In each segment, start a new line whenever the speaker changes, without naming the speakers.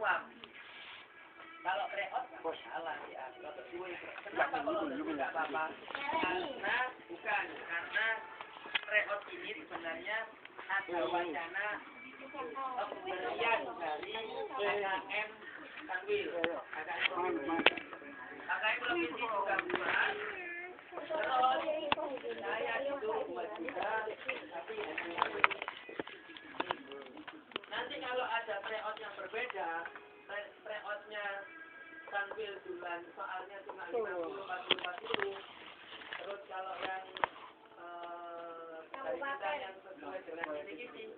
uang. Kalau reot salah ya. Kenapa kalau tidak apa-apa? Karena reot ini sebenarnya ada wacana pemberian dari KKM Tanwil. KKM provinsi juga buat. Terus saya itu buat juga, tapi nanti kalau ada reot yang berbeda, reotnya Tanwil bulan soalnya cuma 50, 40. Terus kalau yang dari kita yang sesuai dengan ini,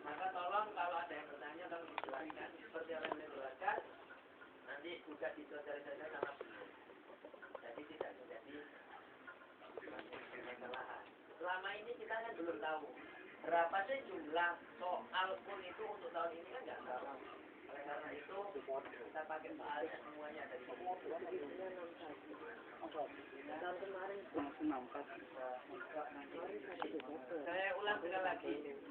maka tolong kalau ada yang bertanya tolong dijelaskan seperti yang saya jelaskan. Nanti juga disosialisasikan sama guru. Jadi tidak menjadi kesalahan. Selama ini kita kan belum tahu berapa sih jumlah soal pun itu untuk tahun ini kan nggak tahu. Oleh karena itu kita pakai soalnya semuanya dari buku. Tahun kemarin saya ulang sekali lagi untuk saya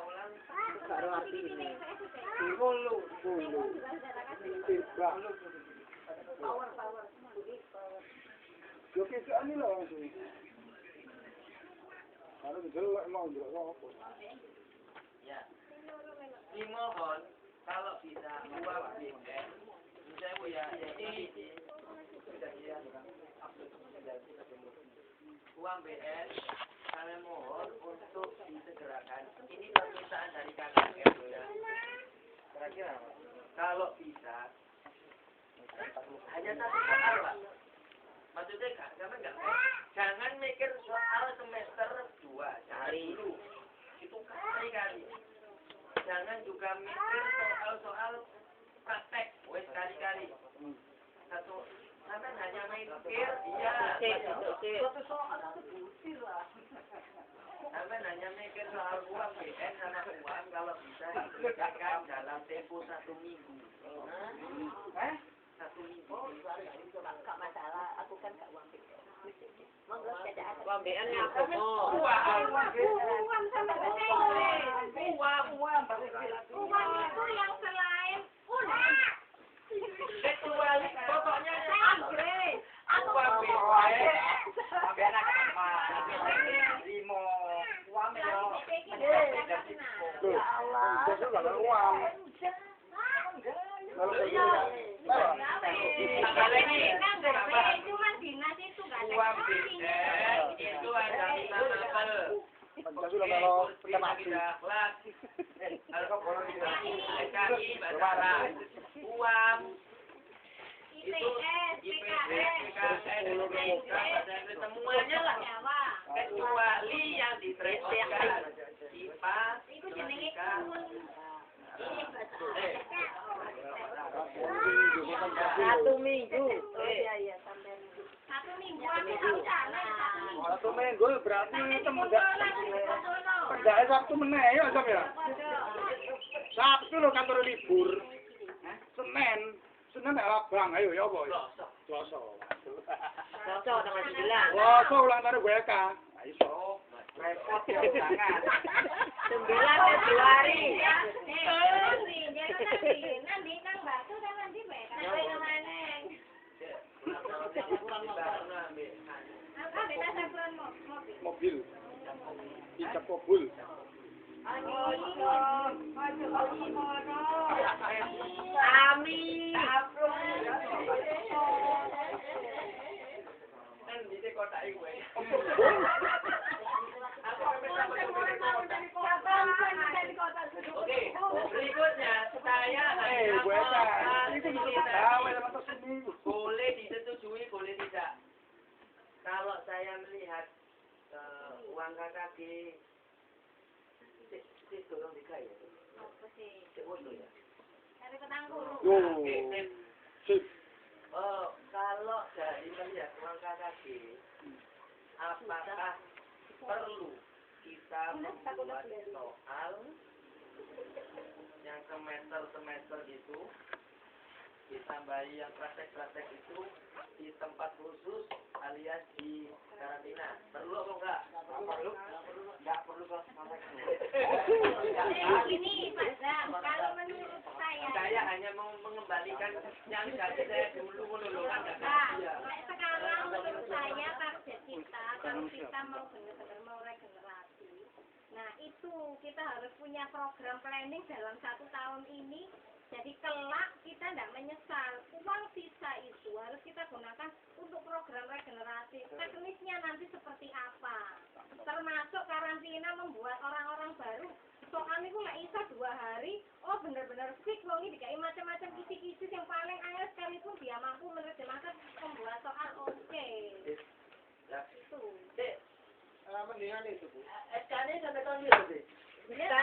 ulang ya. Dimohon kalau bisa uang BN, saya ya ini uang BN saya mohon untuk disegerakan. Ini permintaan dari KKM ya. Kira-kira kalau bisa hanya satu soal Pak. Maksudnya jangan mikir soal semester 2 cari dulu. Itu kali-kali. Jangan juga mikir soal praktek, wes kali-kali. Satu, sampai hanya mikir, iya. Satu soal satu butir lah. Sampai hanya mikir soal uang BN sama uang kalau bisa dikerjakan dalam tempo 1 minggu. 1 minggu. Gak masalah, aku kan gak uang BN. Uang BN yang uang sama uang itu yang selain kecuali pokoknya uang BN limo uang ya Allah uang cuma dinas itu nggak ada uang BN itu ada 5 level. Kalau kita mati, kalau boleh SKI bahasa uang itu IPS, semuanya lah kecuali yang ditransferkan IPA, matematika. Satu minggu. Iya sampai 1 minggu. Satu minggu berarti pendaknya Sabtu meneh ya Sam ya. Sabtu lo kantor libur. Senin Abang ayo ya apa ya? Selasa tanggal 9. Selasa ulang tahun WK. Iso. Repot ya undangan. 9 Februari. Nanti Kang Batu kan nanti WK. Mobil. Ijab kabul. Amin. Kan di kota iku. Oke, berikutnya saya boleh disetujui, boleh tidak. Kalau saya melihat uang KKG tolong dikai ya. Apa sih? Foto ya. Dari ketanggung. Sip. Kalau dari melihat uang KKG, apakah perlu kita membuat soal yang semester itu ditambahi yang praktek-praktek itu di tempat khusus alias di karantina? Perlu apa enggak? Perlu. Enggak perlu kok sama
Ini Pak Zam, kalau menurut saya
hanya mau mengembalikan yang jadi saya dulu menurunkan
sekarang menurut saya target kita kalau kita mau benar-benar mau regenerasi, nah itu kita harus punya program planning dalam 1 tahun ini. Jadi kelak kita tidak menyesal. Uang sisa itu harus kita gunakan untuk program regenerasi. Teknisnya nanti seperti apa? Termasuk karantina membuat orang-orang baru. Soalnya itu nggak bisa 2 hari. Oh benar-benar fix loh ini dikai macam-macam kisi-kisi yang paling angel sekalipun dia mampu menerjemahkan membuat soal oke. Itu.
Mendingan itu Bu. SK-nya sampai tahun ini.
Bisa.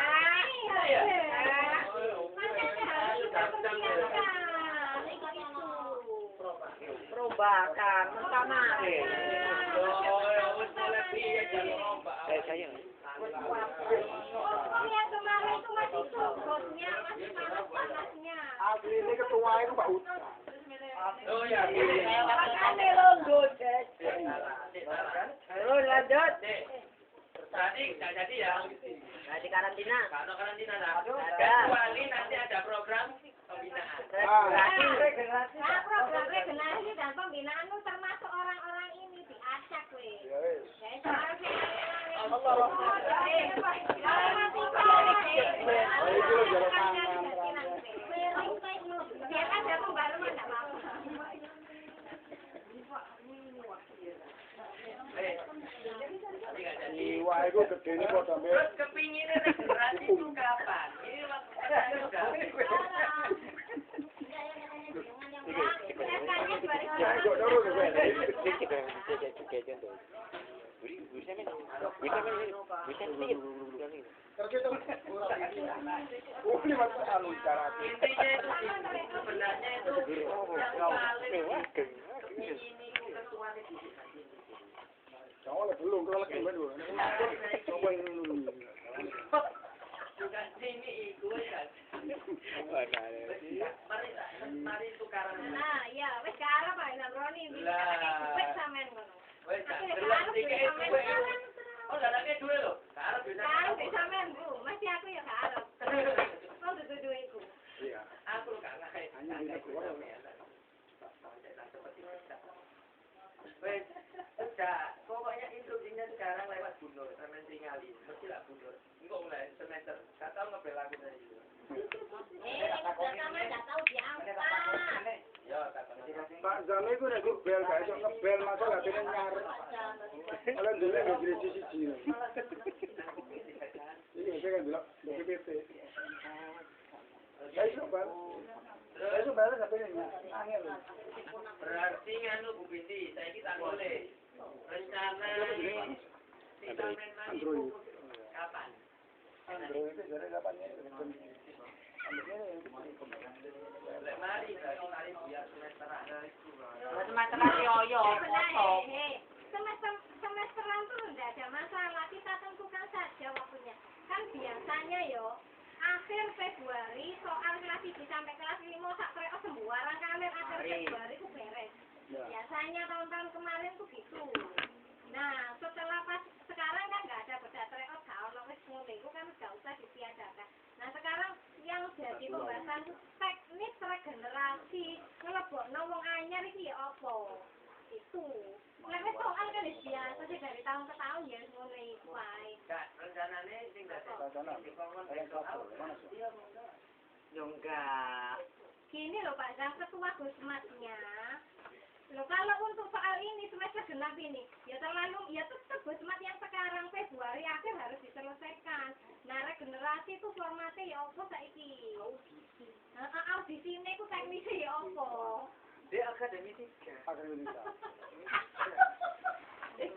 Perombakan, pertama. Saya.
Oh yang kemarin itu masih bosnya, masih panas-panasnya.
Asli ini ketua itu Pak Ut.
Oh ya.
Makanya longgo, Dek. Terus lanjut.
Berarti nggak jadi ya?
Nah, di karantina.
Kalau karantina lah.
Ada.
Kecuali nanti ada program pembinaan.
Regenerasi.
Nah, program regenerasi dan pembinaan itu termasuk orang-orang ini diacak weh.
Ya wis.
Biar ada pembaruan enggak apa-apa.
Jiwa itu gede ini kok sampai.
Terus kepinginnya regenerasi itu kapan? Ini waktu sudah.
Ya kok terus ini masuk anu cara.
Intinya itu sebenarnya itu yang paling ini ketuaan itu.
Jangan belum kalau lagi dulu. Coba ini.
Bukan sini itu kan. Mari tukaran.
Nah, ya wis karo Pak Zamroni bisa duit sampean ngono.
Wes
Aku ya
jelas
karo
iki
sampean.
duwe. Oh, dalane duwe lho. Karo bisa.
Karo sampean, Bu. Masih aku ya karo. Kok dudu duitku.
Iya.
Aku gak ngerti.
Hanya bisa keluar.
Wes, sudah. Pokoknya instruksinya sekarang lewat Bunur, sampean tingali. Mesti lah Bunur. Engko mulai semester. Gak tau ngebel aku dari itu.
Sampean enggak tahu diangkat.
Ya, tak
Pak Zami itu nek bel gak iso ngebel masuk gak kene nyar. Oleh dhewe wis jadi siji. Iki saya kan bilang BPT. Ya iso bal. Ya iso bal gak kene angel.
berarti nganu Bu Binti, saiki tak boleh. Rencana kita main
Android.
kapan?
Android itu dari kapan ya?
Lek mari berarti mari biar semester akhir.
Semester yo foto.
Semesteran tuh enggak ada masalah, kita tentukan saja waktunya. Kan biasanya yo akhir Februari soal kelas 1 sampai kelas 5 sak preo sembarang kalian akhir Februari itu beres. Biasanya tahun-tahun kemarin tuh gitu. Nah, setelah pas sekarang kan nggak ada beda tryout, gak ono wis ngono iku kan gak usah ditiadakan. Nah, sekarang yang jadi pembahasan teknis regenerasi ngelebokno wong anyar iki ya apa? Itu. Lek soal kan biasa sih dari tahun ke tahun ya ngono iku wae.
Kak, rencanane sing dadi
Yo enggak.
Gini loh Pak Zam, ketua Gusmatnya. Loh kalau untuk soal ini semester genap ini, ya terlalu, ya tetap Gusmat yang sekarang Februari akhir harus diselesaikan. Nah regenerasi itu formatnya ya apa saiki? Audisi ini itu teknisnya ya apa?
dia akademi 3.
Akademi 3.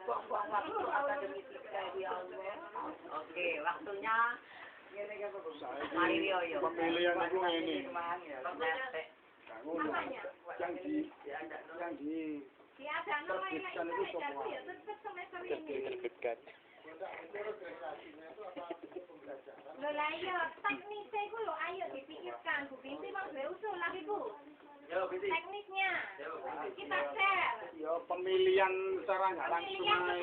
Buang-buang waktu akademi 3 ya Allah. Oke, waktunya mari yo.
Pemilihan itu ini.
Apanya?
Yang di
Ya ada nama ini itu ya tetap semester ini. Loh lah iya, teknisnya itu loh ayo dipikirkan. Bu Binti mau gue usul lagi Bu.
Yo, Binti.
Teknisnya
Yo, Binti.
kita share.
ya pemilihan secara nggak langsung aja.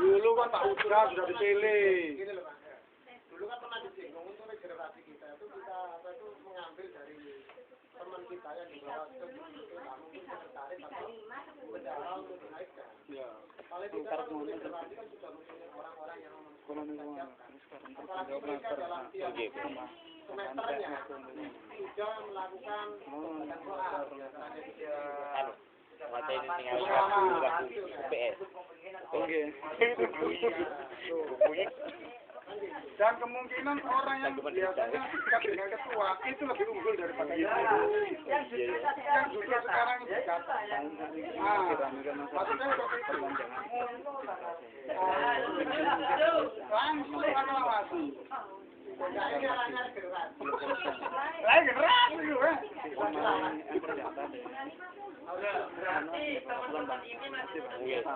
Dulu kan Pak Udra sudah dipilih.
Gini loh Mas. Dulu kan pernah disinggung untuk regenerasi kita itu kita mengambil dari teman kita yang di bawah itu nggak mungkin tertarik atau mencoba untuk dinaikkan.
Ya.
Kalau kita kan untuk regenerasi kan sudah mempunyai orang-orang yang mempersiapkan. Apalagi mereka dalam tiap semesternya sudah melakukan pembahasan soal.
Oke. Dan kemungkinan orang yang biasanya dekat dengan ketua itu lebih unggul daripada itu. Yang duduk sekarang dekat. Maksudnya seperti itu. Langsung aklamasi.
Nah, ini arahnya regenerasi.
Lain generasi itu kan.
Berarti teman-teman ini masih berbiasa.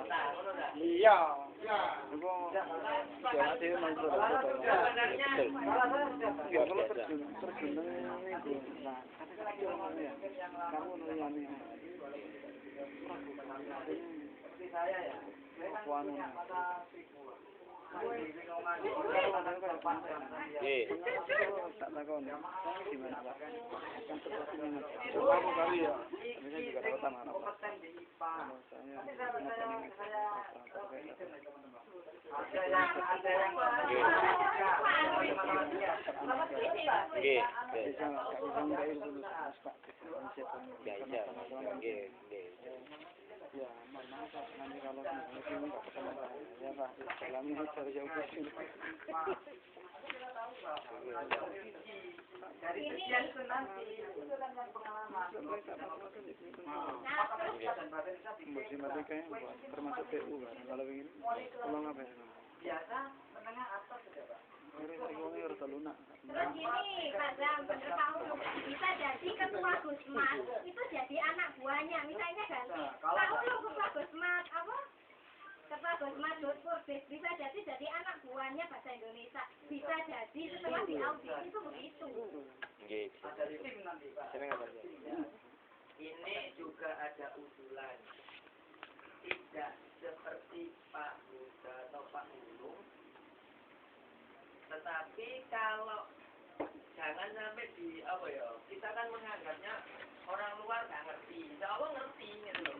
Iya.
Ya.
Termasuk PU kan, kalau begini, tolong apa ya?
Begini, Madam, bener Pak Ulu. Bisa jadi ketua Gusmas itu jadi anak buahnya. Misalnya ganti Pak Ulu ketua Gusmas, apa? Ketua Gusmas Dutpur bisa jadi anak buahnya bahasa Indonesia. Bisa jadi setelah diaudit itu begitu.
Ini juga ada usulan. Tidak seperti Pak Huda atau Pak Ulung. Tetapi kalau jangan sampai di apa ya, kita kan menganggapnya orang luar nggak ngerti. Insya Allah ngerti gitu loh.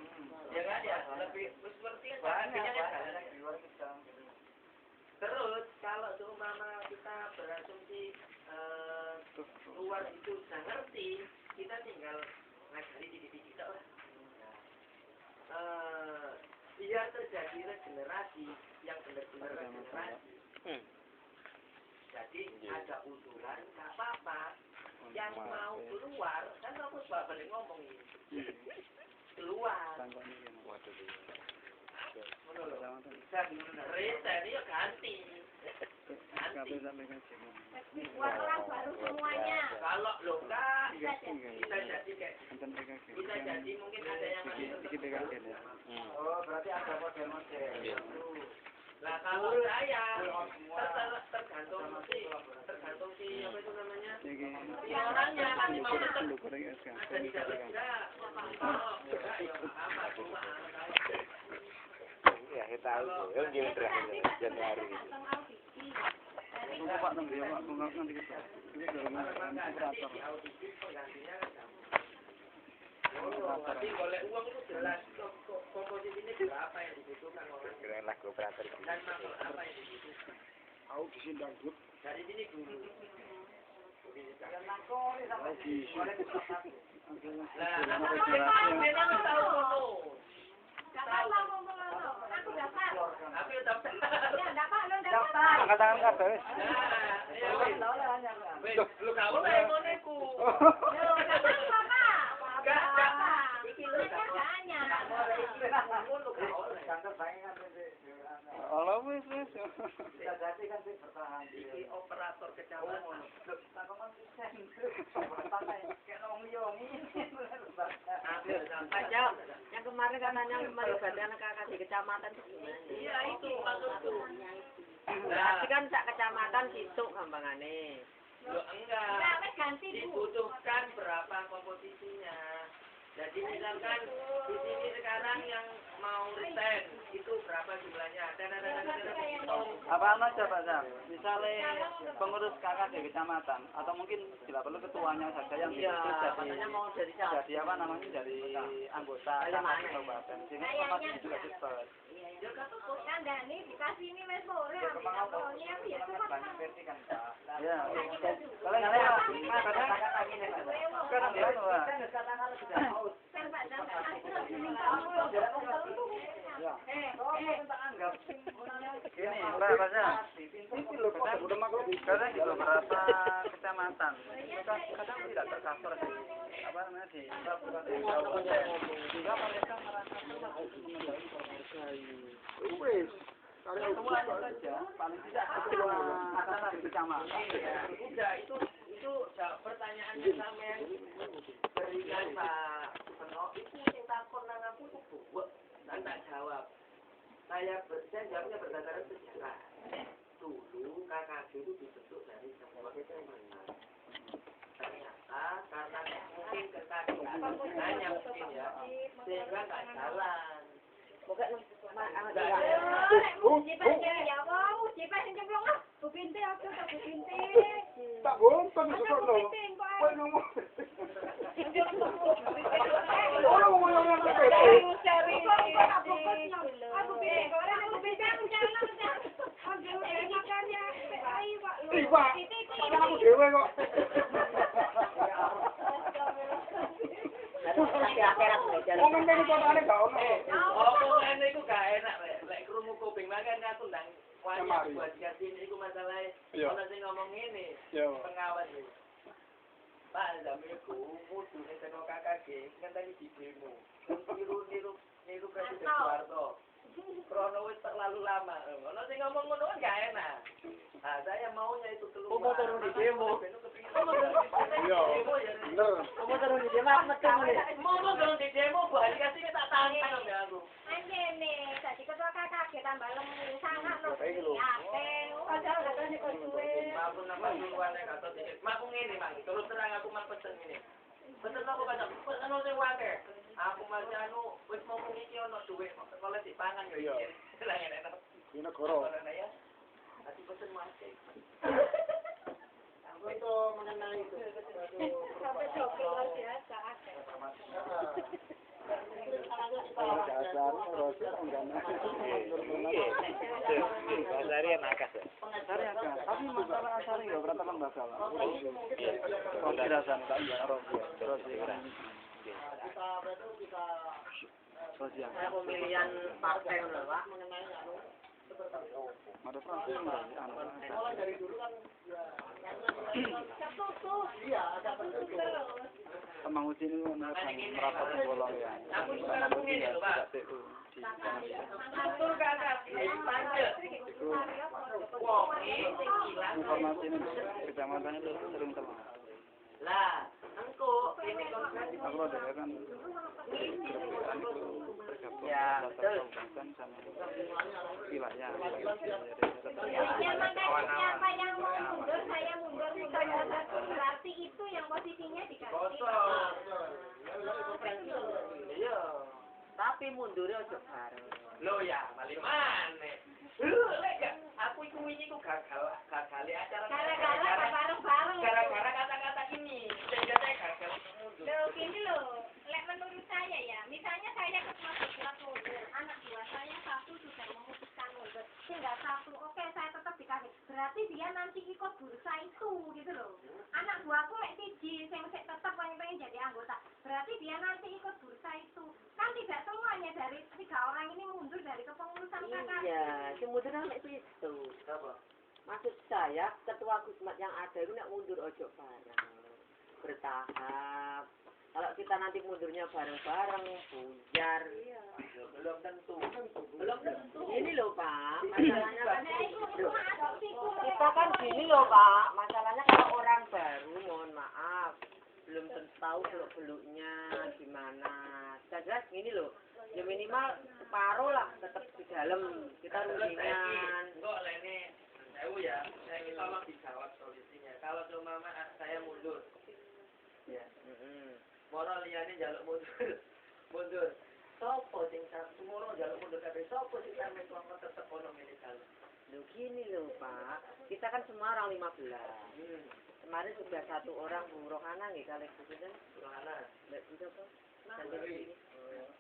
Ya kan ya, lebih seperti terus kalau seumpama kita berasumsi luar itu sudah ngerti, kita tinggal ngajari diri kita lah. Biar terjadi regenerasi yang benar-benar regenerasi. Jadi ada usulan, nggak apa-apa. Yang mau keluar, kan aku balik ngomong ini. Keluar. Reset ya ganti.
Buat orang baru semuanya.
Kalau lo enggak, kita jadi kayak kita jadi mungkin ada yang masih.
Oh, berarti ada model-model.
Nah kalau saya tergantung si apa itu namanya si orangnya masih mau tetap ada di dalam enggak kalau enggak ya apa cuma
ya kita tahu ya gimana terakhir Januari
Pak nanti ya Pak, nanti kita ini dalam operator.
Nanti boleh uang itu jelas komposisinya berapa yang dibutuhkan orang
keren lagu operator
dan masuk apa yang dibutuhkan.
Tahu di sini dangdut.
Dari sini dulu. Memang tahu foto.
Apa ngomong-ngomong? Aku daftar.
Tapi daftar.
Ya, daftar, lo daftar.
Angkat kabeh.
Lu kamu kayak ngoneku.
Lo daftar apa?
Enggak.
Halo wis.
Iki operator kecamatan.
Aja, yang kemarin katanya melibatkan kakak di kecamatan itu gimana?
Iya itu maksudku.
Berarti kan sak kecamatan situ gampangane.
Lo enggak.
Enggak, wes ganti Bu.
Dibutuhkan berapa komposisinya? Jadi misalkan di sini sekarang yang mau resign itu berapa jumlahnya?
Apa aja Pak Sam? Misalnya pengurus KKD kecamatan atau mungkin bila perlu ketuanya saja yang itu jadi apa namanya dari anggota KKD kabupaten. Sini informasinya juga cepat.
Kandani dikasih ini wes sore ambil ya
Banyak versi kan Pak. Ya. Kalau nggak ya, sekarang dia Pak. Gini, Pak Sam. Kadang di beberapa kecamatan itu kan kadang tidak tercover di apa namanya di kabupaten. Sehingga mereka merasa mengenai informasi.
Wes, cari
Semuanya saja, paling tidak ketua atasan di kecamatan.
Udah itu pertanyaannya sampean berikan Pak Peno itu yang takon nang aku itu buat dan tak jawab. Saya jawabnya berdasarkan sejarah. Dulu KKD itu dibentuk dari semua kecamatan. Ternyata karena mungkin kekaguman hanya mungkin ya, sehingga nggak jalan.
tak bonten sono. Kowe ngomong. Ora ngomong yang Pak, aku dhewe kok. Ngomong dari kotane gak ono.
Omongan itu gak enak lek krungu kuping makan aku ndang wajah buat sini iku masalahnya ono sing ngomong ngene pengawas iki Pak Zamiku mudune teko KKG ngenteni di demo niru Presiden Soeharto krono wis terlalu lama ono sing ngomong ngono kan gak enak. Nah, saya maunya itu keluar. Mau turun di demo.
Iya. Bener.
Kamu turun di demo apa tuh?
Mau turun di demo bali kasih tak tantang ya aku.
Anjene, dadi ketua KKG tambah lemu sangat lho. Aja katanya kok duwe.
Maafun nama duluan nek atau dikit. Mak ngene, Mang. Terus terang aku mak pesen ngene. Pesen aku banyak. Pesen sing wae. Aku masih anu wis ngomong iki ono dhuwit kok oleh dipangan yo iki. Lah ngene.
Di negara.
Ya. Aku pesen masih.
Untuk mengenai itu,
Sampai jomblo biasa akeh.
Dasar Rasul enggak
Basari yang nakas ya.
Asari akan, tapi masalah asari nggak berapa lembaga lah. Kirasan tak iya terus sosial.
Saya pemilihan partai loh Pak.
mengenai anu
Ada proses
mulai dari dulu kan ya
Ketutup.
iya ada tertentu.
Temang uji ini akan merapat bolong ya.
Aku sekarang ngene lho, Pak.
TU di sana.
Betul kakak, panjang. Wong iki hilang.
Informasi ini kecamatan itu sering telah.
Lah, engko ini konferensi
Aku ada kan bergabung
Ya, betul.
kabupaten sama wilayah.
Ya makanya siapa yang mau mundur, saya mundur. Berarti itu yang posisinya dikasih.
kosong. Iya.
Tapi mundurnya ojo bareng.
Lo ya, maling maneh. Lek gak aku iku wingi ku gagal acara.
Gara-gara bareng-bareng.
Gara-gara kata-kata ini. Sehingga saya gagal mundur.
Loh, gini loh, lek menurut saya ya, misalnya saya ketua bergerak mundur, anak buah saya satu sudah memutuskan mundur, tinggal satu, oke saya tetap dikasih, berarti dia nanti ikut bursa itu, gitu loh. Anak buahku lek siji, saya mesti tetap pengen jadi anggota, berarti dia nanti ikut bursa itu. Kan tidak semuanya dari 3 orang ini mundur dari kepengurusan KKD.
Iya, si mundur sampai situ.
Apa?
Maksud saya ketua Gusmat yang ada itu nak mundur ojo bareng. Bertahap. Kalau kita nanti mundurnya bareng-bareng, buyar.
Belum tentu. Belum tentu.
Ini loh Pak, masalahnya kan
Nah, itu semua adopsiku.
kita kan gini loh Pak, masalahnya kalau orang baru, mohon maaf, belum tentu tahu beluk-beluknya gimana. Jelas gini loh, ya minimal separuh lah tetap di dalam, kita rundingan.
Enggak lah ini, ya, saya ini tolong dijawab solusinya. Kalau cuma saya mundur, ya. Moro liyane njaluk mundur. Mundur. Sopo sing semono njaluk mundur kabeh? Sopo sing sampe tuwa tetep ono milih calon?
Loh gini loh Pak, kita kan semua orang 15. Kemarin sudah satu orang Bu Rohana nggih kalih kusinten.
Rohana.
Mbak bisa apa?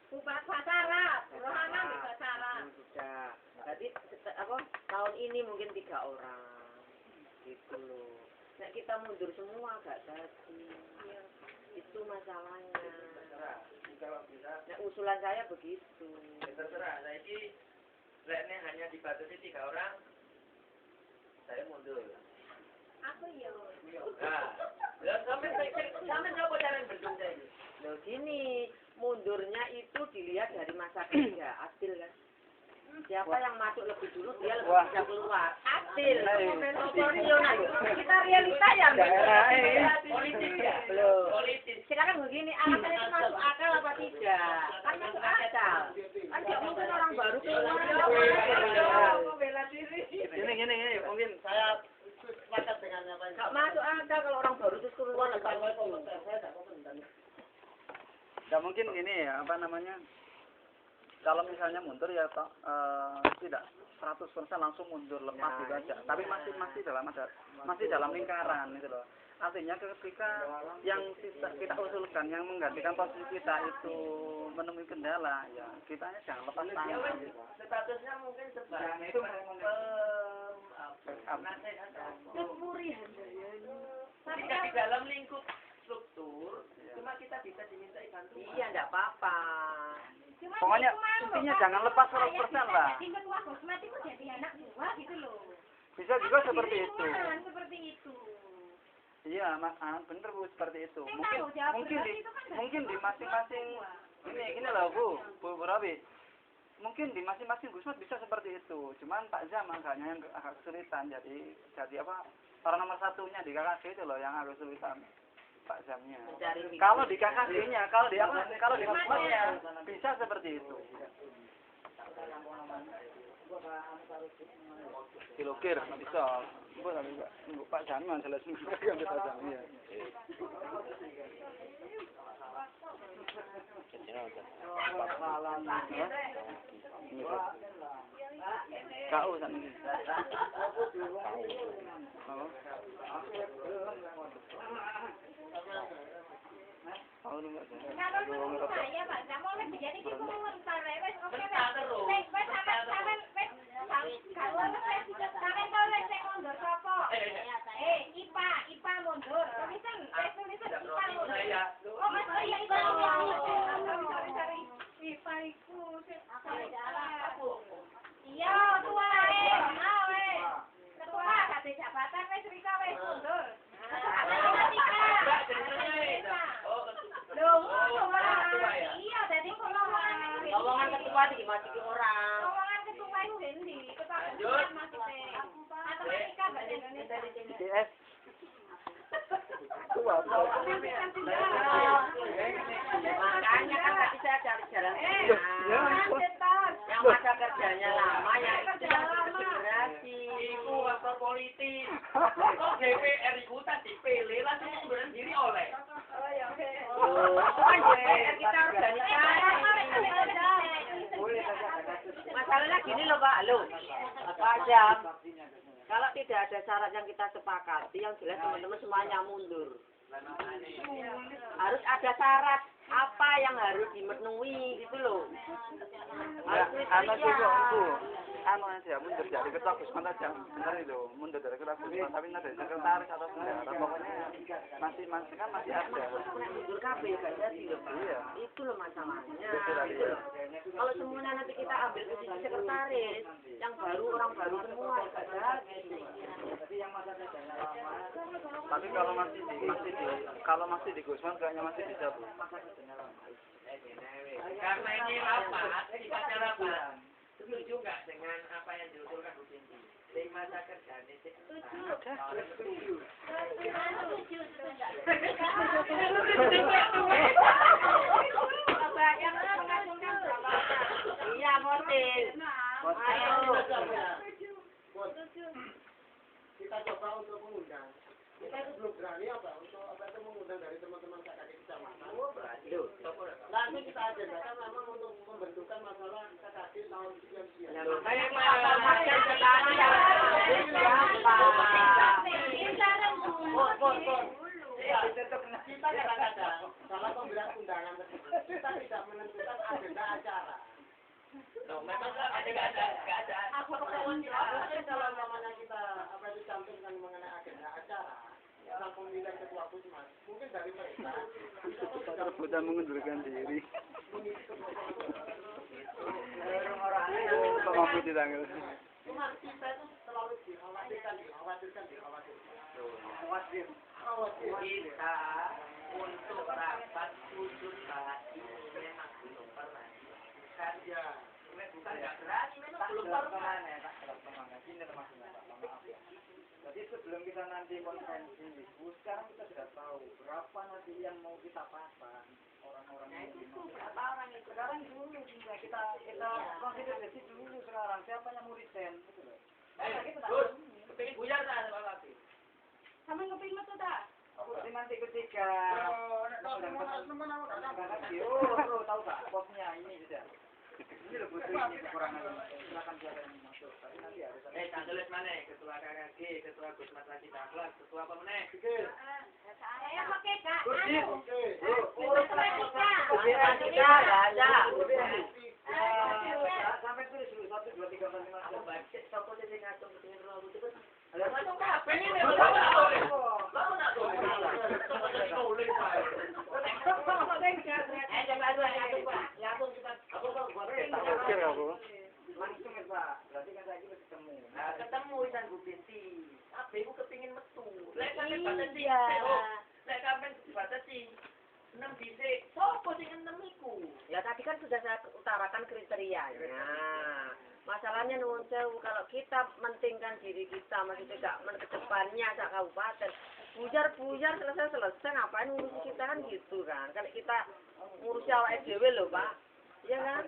Bupat pasaran, Rohana di pasaran.
Sudah. Berarti apa? Tahun ini mungkin 3 orang. Gitu loh. Nah kita mundur semua gak jadi. Itu masalahnya.
Terserah. Kalau bisa
Nah usulan saya begitu.
ya terserah. Saiki lekne hanya dibatasi 3 orang. Saya mundur.
Aku yo.
Nah, lah sampe coba cara bendung saya ini.
Loh gini, mundurnya itu dilihat dari masa kerja, adil kan? Siapa yang masuk lebih dulu dia lebih bisa keluar. Adil. Proporsional. Kita realita ya.
Politik ya.
Belum.
Politik.
Sekarang begini, alasan itu masuk akal apa tidak? Kan masuk akal. Kan nggak mungkin orang baru keluar.
Bela diri.
Gini, mungkin
Saya sepakat dengan apa yang
Nggak masuk akal kalau orang baru terus keluar lepas itu.
ya mungkin ini ya, apa namanya? Kalau misalnya mundur ya toh, tidak 100% langsung mundur lepas gitu aja. Tapi masih dalam lingkaran gitu loh. Artinya ketika yang kita usulkan yang menggantikan posisi kita itu menemui kendala, ya kitanya jangan lepas
Ya
tangan.
wes, statusnya mungkin sebagai penasehat
Kemurihan.
Jika di dalam lingkup struktur, cuma kita bisa diminta bantuan.
Iya, enggak apa-apa.
Pokoknya intinya jangan lepas 100% lah.
Jadi ketua Gosmat itu jadi anak buah gitu loh.
Bisa juga seperti itu.
Seperti itu.
Iya, bener Bu, seperti itu.
Yang tanggung jawab
Mungkin
berarti itu kan
mungkin di masing-masing ini loh Bu Rabi. Mungkin di masing-masing Gusmat bisa seperti itu. Cuman Pak Zam agaknya yang agak kesulitan. Jadi apa? Orang nomor satunya di KKD itu loh yang agak kesulitan. Pak Zamnya. Kalau di KKD-nya, kalau di Gusmatnya bisa seperti itu. Dilukir bisa. Bu tapi Pak Zami masalah sendiri kan Pak Zami ya. Kau sana.
Kalau menurut saya Pak Zam oleh jadi kita mengentar wes oke wes sampean kalau sampean tahu wes saya mundur sapa IPA mundur tulisan IPA mundur oh mas iya IPA sorry IPA iku iya tua ketua kate jabatan wes Rika wes mundur iya, jadi
Omongan ketua dimasuki orang.
omongan ketua itu Dendi, ketua maksudnya matematika bahasa Indonesia.
DS. Tua.
Makanya kan tadi saya cari jalan yang masa kerjanya lama, yang integrasi.
Iku faktor politik. Kok DPR itu tadi dipilih langsung munduran diri oleh.
Kan DPR kita organisasi. Masalahnya gini loh Pak, Pak Jam. Kalau tidak ada syarat yang kita sepakati, yang jelas teman-teman semuanya mundur. Harus ada syarat apa yang harus dimenuhi gitu loh.
Anu aja mundur dari ketua Gusmat aja, benar itu mundur dari ketua Gusmat, tapi nggak dari sekretaris atau bendahara, pokoknya masih ada.
Mundur kabeh gak jadi loh Pak.
Iya.
Itu loh masalahnya. Kalau semuanya nanti kita ambil posisi sekretaris, yang baru orang baru semua gak jadi.
Tapi kalau masih di Gusmat kayaknya masih bisa Bu.
Karena ini rapat, kita rapat. Setuju nggak dengan apa yang diusulkan Bu Cinti? Di masa kerja ini setuju.
Iya, motil. Ayo.
kita coba untuk mengundang Kita itu belum berani apa untuk apa itu mengundang dari teman-teman KKK kecamatan.
Oh, berani.
Nanti kita agendakan memang untuk pembentukan masalah KKK tahun sekian-sekian.
Ya, makanya makan sekarang ya.
Kita kadang-kadang dalam pemberian undangan tersebut kita tidak menentukan agenda acara.
Loh, memang nggak ada.
Mungkin kalau namanya kita apa itu cantumkan mengenai agenda acara tentang pemilihan ketua Pusmas, mungkin dari mereka kita tuh sudah
Rebutan mengundurkan diri. Kok mampu ditanggal?
cuma kita itu selalu dikhawatirkan.
Kita untuk rapat khusus bahas ini memang belum pernah.
Ya.
Bukan nggak berani, memang belum pernah.
Ini termasuknya Pak, maaf ya. Jadi sebelum kita nanti konferensi ibu, sekarang kita sudah tahu berapa nanti yang mau kita pasang orang-orang yang berapa orang itu. Sekarang dulu juga kita konsiderasi dulu sekarang siapa yang mau resign, gitu loh.
Terus, kepingin buyar tak ada Pak?
Sama ngeping metu ta?
Jadi nanti ketika tahu tak posnya ini sudah. Ini loh butuh ini kekurangan. Silakan siapa yang masuk. Tapi nanti harus
Tak tulis mana? Ketua KKG, Ketua Gusmat Lagi Takhlak, Ketua apa mana?
Saya pakai Kak.
sampai tulis dulu 1, 2, 3, 4, 5, 6.
Baik, siapa sih yang ngatur kepingin ruang itu kan?
Oke aku. Langsung ya Pak. Berarti kan saya kita ketemu.
Nah, ketemu Isan Bu Binti. Tapi aku kepingin metu. Lek sampe batasi.
Iya.
Lek sampe batasi. 6 dhisik. Sopo sing 6 iku?
Ya tadi kan sudah saya utarakan kriterianya. Masalahnya nuwun sewu kalau kita mentingkan diri kita masih tidak ke depannya sak kabupaten. Bujar selesai ngapain ngurus kita kan gitu kan. Kalau kita ngurus awake dhewe lho, Pak. Iya kan?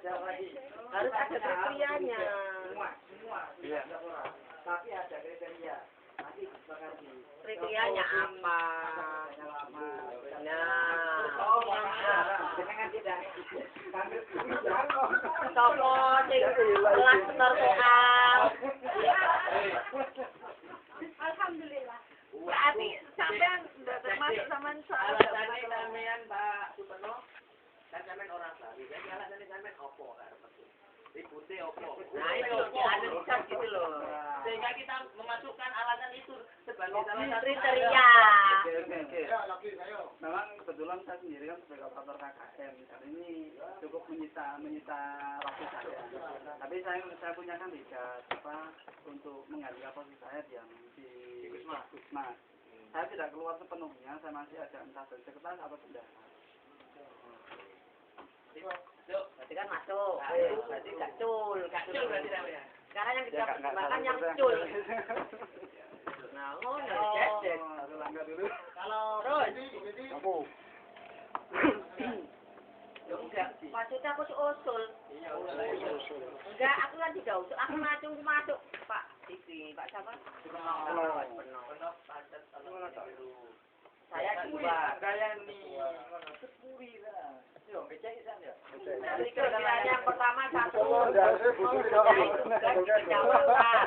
Harus ada kriterianya.
Semua. Iya. Tapi ada kriteria. Nanti disepakati.
Kriterianya apa? Nah,
Jangan tidak.
sopo sing kelas bener soal.
Alhamdulillah.
Berarti sampean termasuk sampean soal
Alasannya sampean Pak Superno, kan sampean orang Bali. Jadi alasannya sampean opo kan? Ribute opo?
Nah, itu dianalisis gitu loh.
Sehingga kita memasukkan alasan itu sebagai salah satu
Kriteria.
Oke.
Ya, lagi ayo.
Memang kebetulan saya sendiri kan sebagai operator KKM dan ini cukup menyita waktu saya. Tapi saya punya kandidat untuk menggantikan posisi saya yang di Wisma. Saya tidak keluar sepenuhnya, saya masih ada entah dari sekretaris atau bendahara.
Berarti kan masuk. Berarti gak cul.
Kacau berarti namanya.
Sekarang yang kita pertimbangkan yang cul. Nah, ngono.
Langgar dulu.
Kalau
Terus.
ini
Kamu.
Enggak, maksudnya aku usul. Enggak, aku kan tidak usul. Aku masuk, Pak. Pak siapa? Saya dua.
Gaya nih. Sepuri lah. Yo, becek isan ya.
Kriteria yang pertama satu.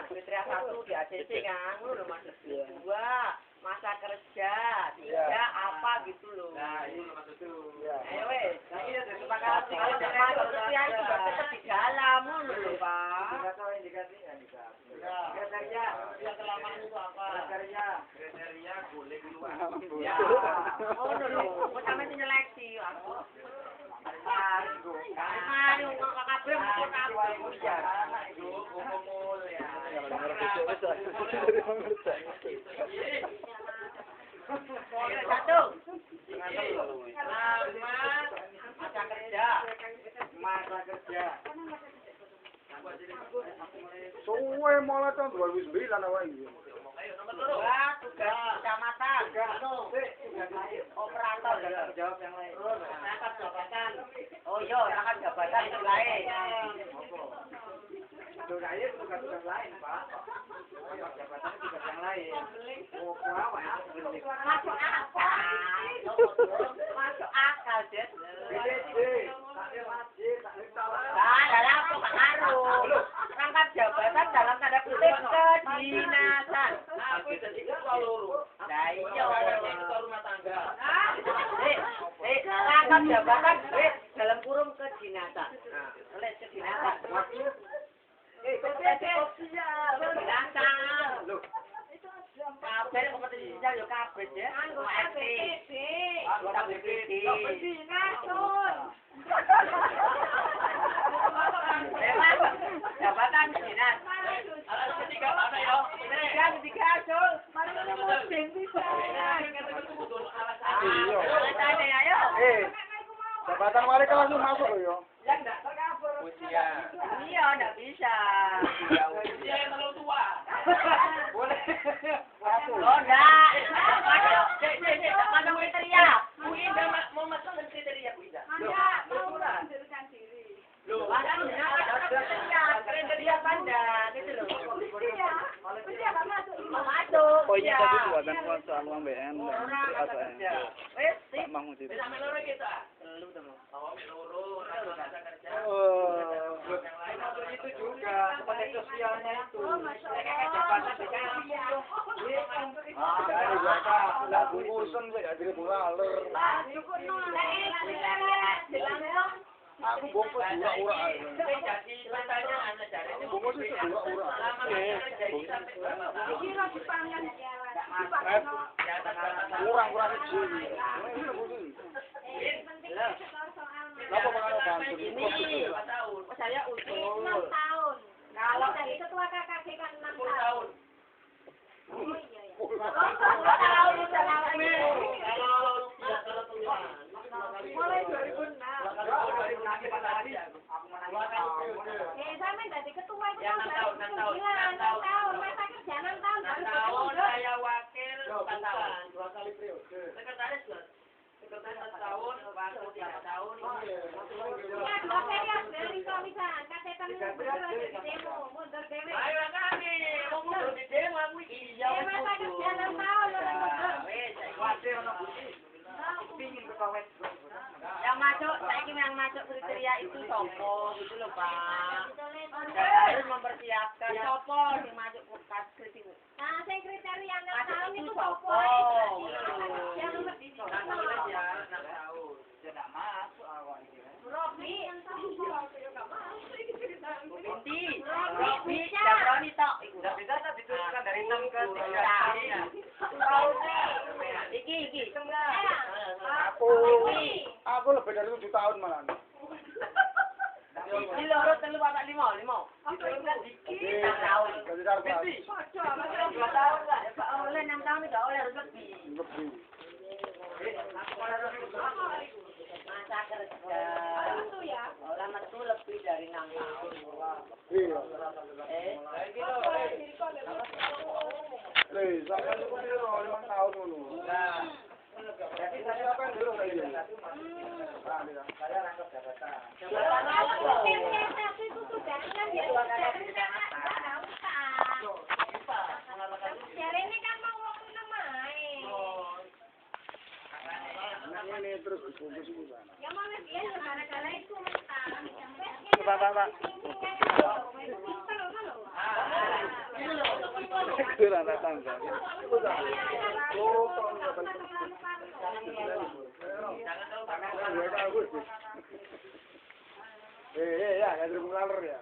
Kriteria satu di ACC kan, lu masuk. Dua, masa kerja. Tiga, apa gitu loh.
Nah, itu maksud itu.
Ayo wes, ini udah sepakati. Kalau tidak masuk kriteria itu tetap di dalam loh, Pak.
Kriteria.
yang kelamaan itu apa?
Kriteria boleh keluar.
Ya, oh loh, kok sampe nyeleksi aku. Ayo, kabeh mau kabeh.
Itu umum ya.
Satu.
Masa kerja.
Suwe malah tahun 2009 awak iki.
Dua, tugas kecamatan. Operator.
Jawab yang lain.
Rangkap jabatan. Oh iya, rangkap jabatan itu lain.
Loh, nah ini tugas-tugas lain, Pak. Rangkap jabatan tugas yang lain. Oh, apa ya?
Masuk akal. Masuk akal, Jet. Nah, dalam apa Pak Harum? Rangkap jabatan dalam tanda kutip kedinasan.
Aku jadi ketua loro.
Nah, iya.
Ketua rumah tangga.
Rangkap jabatan dalam kurung kedinasan. Oleh kedinasan. Kedinasan.
Loh,
Kabeh kompetisi sosial yo kabeh ya. Anggota BPD. Anggota BPD. Kedinasan. Jabatan dinas.
Alas ketiga mana ya?
Ketiga Sul. Mari mudeng bisa. Alasannya ayo.
Jabatan wali kelas itu masuk loh yo.
Yang enggak tercover.
Usia.
Iya, enggak bisa.
Usia yang terlalu tua.
boleh.
Oh, enggak. Masuk. Masuk kriteria.
Bu Ida mau masuk dengan kriteria Bu Ida.
Ada. Mengundurkan diri.
Loh,
Kriteria pandan itu loh. Iya. Iya, enggak masuk. Mau masuk.
Oh iya, tadi buatan soal uang BN atau
Wes,
Pak Mahmud itu.
bisa meloro kita.
Belum dong.
Oh, meloro, masa kerja.
Oh, termasuk itu juga sebagai sosialnya itu. Jabatan dikasih.
Ini biasa, lagu bosen saya jadi bulaler. Aku bongkos ura-ura.
Jadi pertanyaan dari
Bongkos itu ura-ura.
lama kerja sampai berapa tahun?
Kurang-kurang kecil. Kenapa mengenai bantu?
Ini
Berapa tahun?
saya usul 6 tahun. Kalau dari ketua KKG kan 6
10
tahun.
tahun.
Oh iya ya. 10 tahun sudah lama.
Kalau tulisan.
Mulai 2006. Saya dari ketua itu
Ya,
tahun
6 tahun,
2009, 6 tahun. Masa kerja 6 tahun.
6 tahun, saya wakil 4 tahun.
2 kali periode.
Sekretaris 1 tahun, wakil 3 tahun.
Ya, 2 periode dari komisan. Kasetan mundur di demo, mundur dewe.
Ayo kami, mau mundur di demo aku iki. Ya wis
Masa kerja 6 tahun, orang mundur.
Wajar ono bukti. Pingin kepawet.
Yang masuk, yang masuk kriteria itu sopo gitu loh Pak. Harus mempersiapkan sopo yang masuk kriteria. Nah, saya kriteria 6 tahun itu sopo. Yang nomor di situ.
Nah, tulis ya 6 tahun.
Ya enggak masuk awak iki.
Robi, Robi, Jabroni tok.
Enggak bisa tak diturunkan dari 6 ke 3.
Iki.
Aku lebih dari 7 tahun malah.
Ini loro telu papat 5. Diturunkan dikit 6 tahun.
Jadi darah
2 tahun lah. Ya Pak, oleh 6 tahun enggak oleh harus lebih.
lebih.
Masa kerja. Lama itu lebih dari 6 tahun.
Iya.
Eh,
Sampai itu piro 5 tahun dulu.
nah,
Jadi siapa yang dulu kayak gini?
Saya rangkap jabatan.
Itu sudah kan dia sudah enggak usah. Jadi ini kan mau ngomong namanya.
Ini terus dibungkus itu kan.
Ya mau dia gara-gara itu mentah.
Pak. Kurang datang kan.
Ya, ya jadi bulaler ya.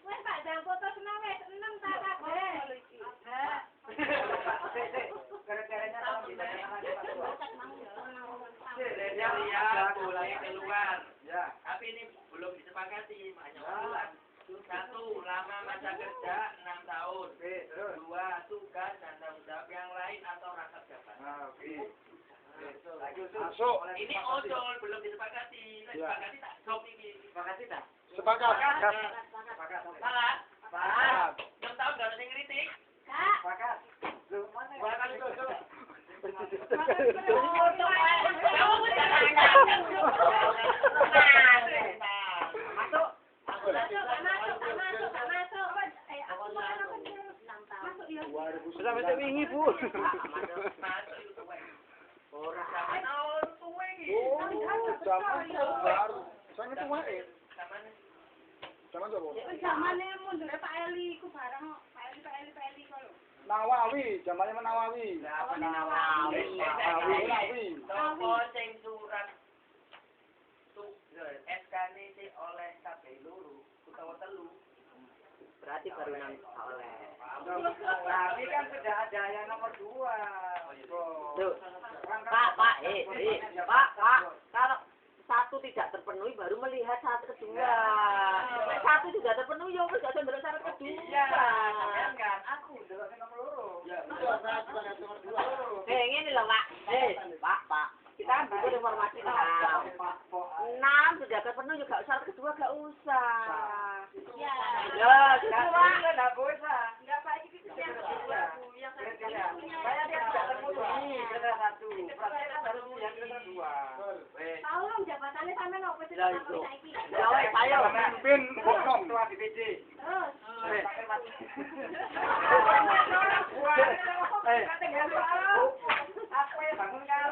Wes Pak jam foto senang wes 6 tak kabeh.
Gara-garanya tahun kita
ya, boleh keluar.
Ya.
Tapi ini belum disepakati, hanya usulan. 1, lama masa kerja 6 tahun.
Terus.
2, tugas dan tanggung jawab yang lain atau rangkap jabatan.
Nah, oke. Lagi usul.
Masuk.
Ini usul belum disepakati. Disepakati tak? Sok ini.
Sepakati tak?
Sepakat.
Sepakat.
Salah?
Sepakat.
6 tahun gak ada yang kritik.
Kak,
Sepakat. Loh, mana?
Dua kali itu.
Masuk.
Sudah masuk wingi, Bu.
Ora.
Zaman baru. Sangat tua Zaman apa?
Zamane mundur Pak Eli iku bareng Pak Eli kok.
Nawawi, zamannya Nawawi. Nawawi.
Sopo sing surat SK-ne sing oleh kabeh loro utawa telu.
Berarti baru nang oleh.
Tapi kan sudah ada yang nomor 2.
Tuh. Pak, kalau satu tidak terpenuhi baru melihat syarat kedua. Nek satu tidak terpenuhi ya wis gak usah syarat kedua.
Kan aku delok nomor 2.
Iya, saya juga ada nomor 2.
Ngene lho, Pak. Pak. Kita kan butuh informasi 6. 6 sudah terpenuhi juga syarat kedua gak usah.
Ya.
Ya,
Sekarang enggak bisa.
Enggak Pak iki yang kedua Bu, yang
Saya tidak terpenuhi, sudah 1. Berarti kan baru yang kedua.
Tolong jabatannya sampe nopo sih
Ya, itu.
saiki.
Ya wes, ayo.
Pemimpin Boknom.
Ketua DPD.
Terus.
Aku ya bangun kan.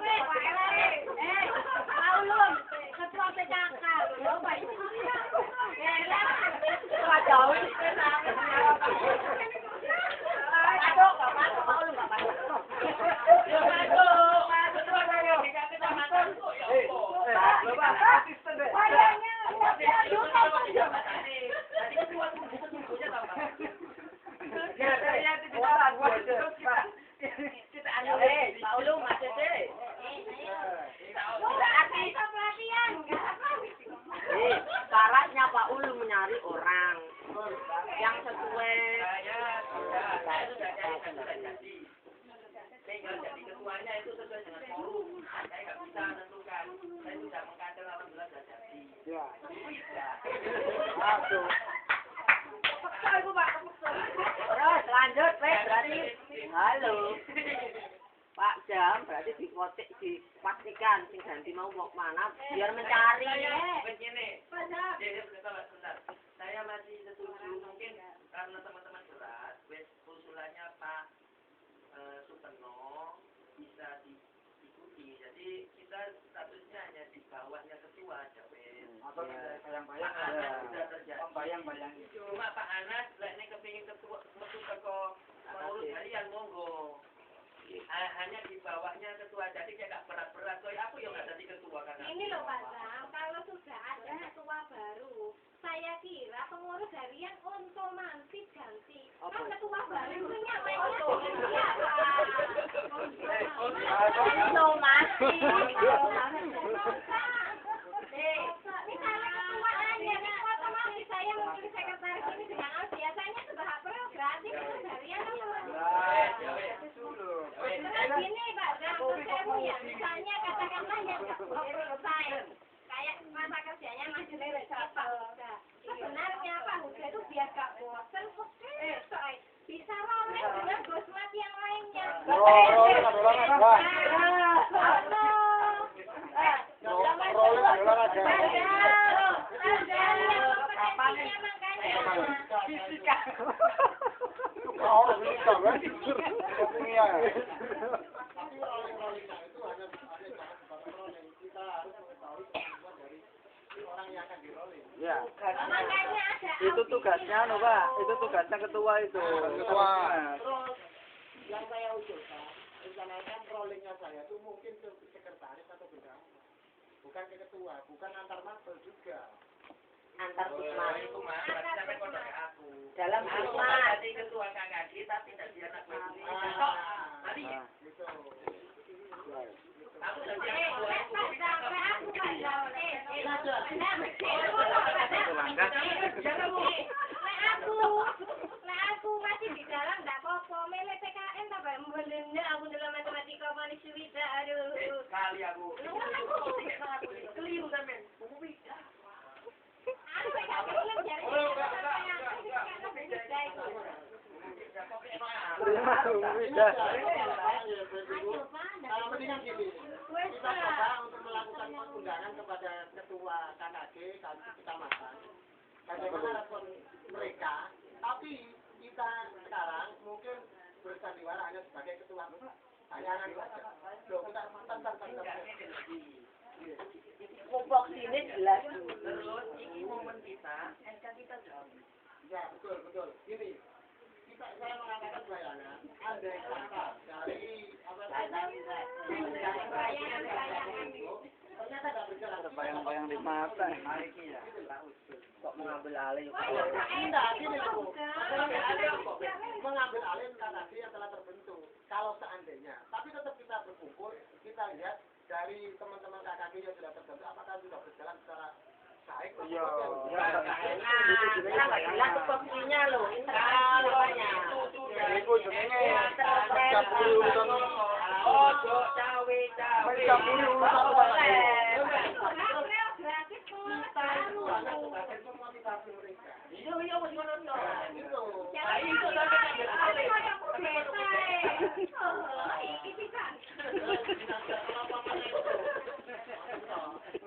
Paulum, ketua PKK. Lho, Pak.
Jauh. Masuk, Pak Ulum enggak masuk.
Asisten deh.
Pak Ulum masuk deh. Syaratnya Pak Ulum mencari orang yang sesuai.
Saya sudah jadi. Tinggal jadi ketuanya itu sesuai dengan forum. Saya nggak bisa menentukan. Saya sudah mengkader alhamdulillah sudah jadi.
Ya.
Masuk.
Terus lanjut, Pak. Berarti halo. Pak Jam berarti dipastikan sing ganti mau mana biar mencari.
Begini. Bentar. Saya masih setuju mungkin karena teman-teman berat, usulannya Pak Superno bisa diikuti. Jadi kita statusnya hanya di bawahnya ketua aja,
Atau bayang-bayang
sudah terjadi.
Bayang-bayang.
Cuma Pak Anas, ini kepingin ketua metu teko pengurus harian monggo. Hanya di bawahnya ketua, jadi kayak gak berat-berat. Soalnya aku yang gak jadi ketua karena.
Ini loh Pak Sam, kalau sudah ada ketua baru, saya kira pengurus harian otomatis ganti. Kan ketua baru itu nyatanya misalnya ketua hanya otomatis saya mungkin sekretaris ini dengan biasanya sudah hak prerogatif pengurus harian kan terus gini Pak Sam, ya misalnya katakanlah yang nggak selesai kayak masa kerjanya masih lewat berapa sebenarnya Pak Huda itu biar gak bosan bisa rolling dengan bosmat yang lainnya
Rolling adalah raga.
Fisika.
Orang fisika kan? Kimia.
Tapi rolling-rollingnya itu hanya sebagai rolling. Kita harus mengetahui kemampuan dari orang yang akan di-rolling.
Ya.
Makanya ada
Itu tugasnya, Pak. Itu tugasnya ketua itu.
Ketua.
Terus yang saya usulkan, rencanakan rollingnya saya itu mungkin ke sekretaris atau bendahara. Bukan ke ketua, bukan antar mabel juga.
Antar pusmas.
Itu mah berarti sampai pondok aku.
Dalam
Aku
pusmas.
jadi ketua KKD tapi tidak dia anak baru. Nanti
Gitu.
aku jadi anak ketua.
aku masih di dalam enggak apa-apa mele PKN tambah bener aku dalam matematika paling suwida aduh
Kali aku.
keliru sampean
mendingan gini. Kita coba untuk melakukan undangan kepada ketua KKG kecamatan. Bagaimana respon mereka? Tapi kita sekarang mungkin bersandiwara hanya sebagai ketua bayangan saja. Loh, kita tentang.
Pupok sini jelas.
Terus ini momen kita, SK kita jawab.
Ya, betul. Gini, saya mengatakan bayangan, andai kata dari ternyata tidak berjalan.
Bayang-bayang di mata.
Kok mengambil alih?
Tidak, gini loh. Mengambil alih KKG yang telah terbentuk. Kalau seandainya, tapi tetap kita berkumpul, kita lihat dari teman-teman KKG yang sudah terbentuk, apakah sudah berjalan secara baik?
Iya. Kita nggak jelas tupoksinya loh. Internal namanya.
Iku jenenge
Mencampuri
mencampuri urusan
Ojo cawe.
mencampuri urusan rumah tangga.
Gratis
Kita itu hanya sebagai memotivasi mereka.
Iya, masih ngono to.
Itu.
Nah, itu sampe ngambil alih.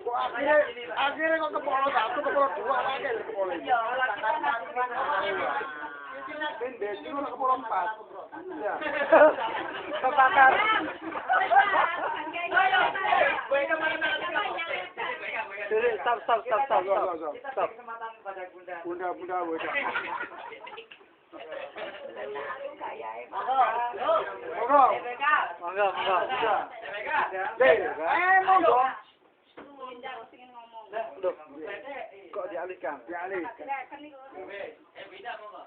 Kok akhirnya kok kepala 1, kepala 2 lagi kepala.
Iya, lah kita nggak gimana.
Ben desi kok kepala 4. Ya.
Kebakar. Jadi stop.
Stop.
Kesempatan kepada Bunda.
Bunda. Monggo.
Monggo.
Monggo.
Loh, kok dialihkan?
Beda monggo.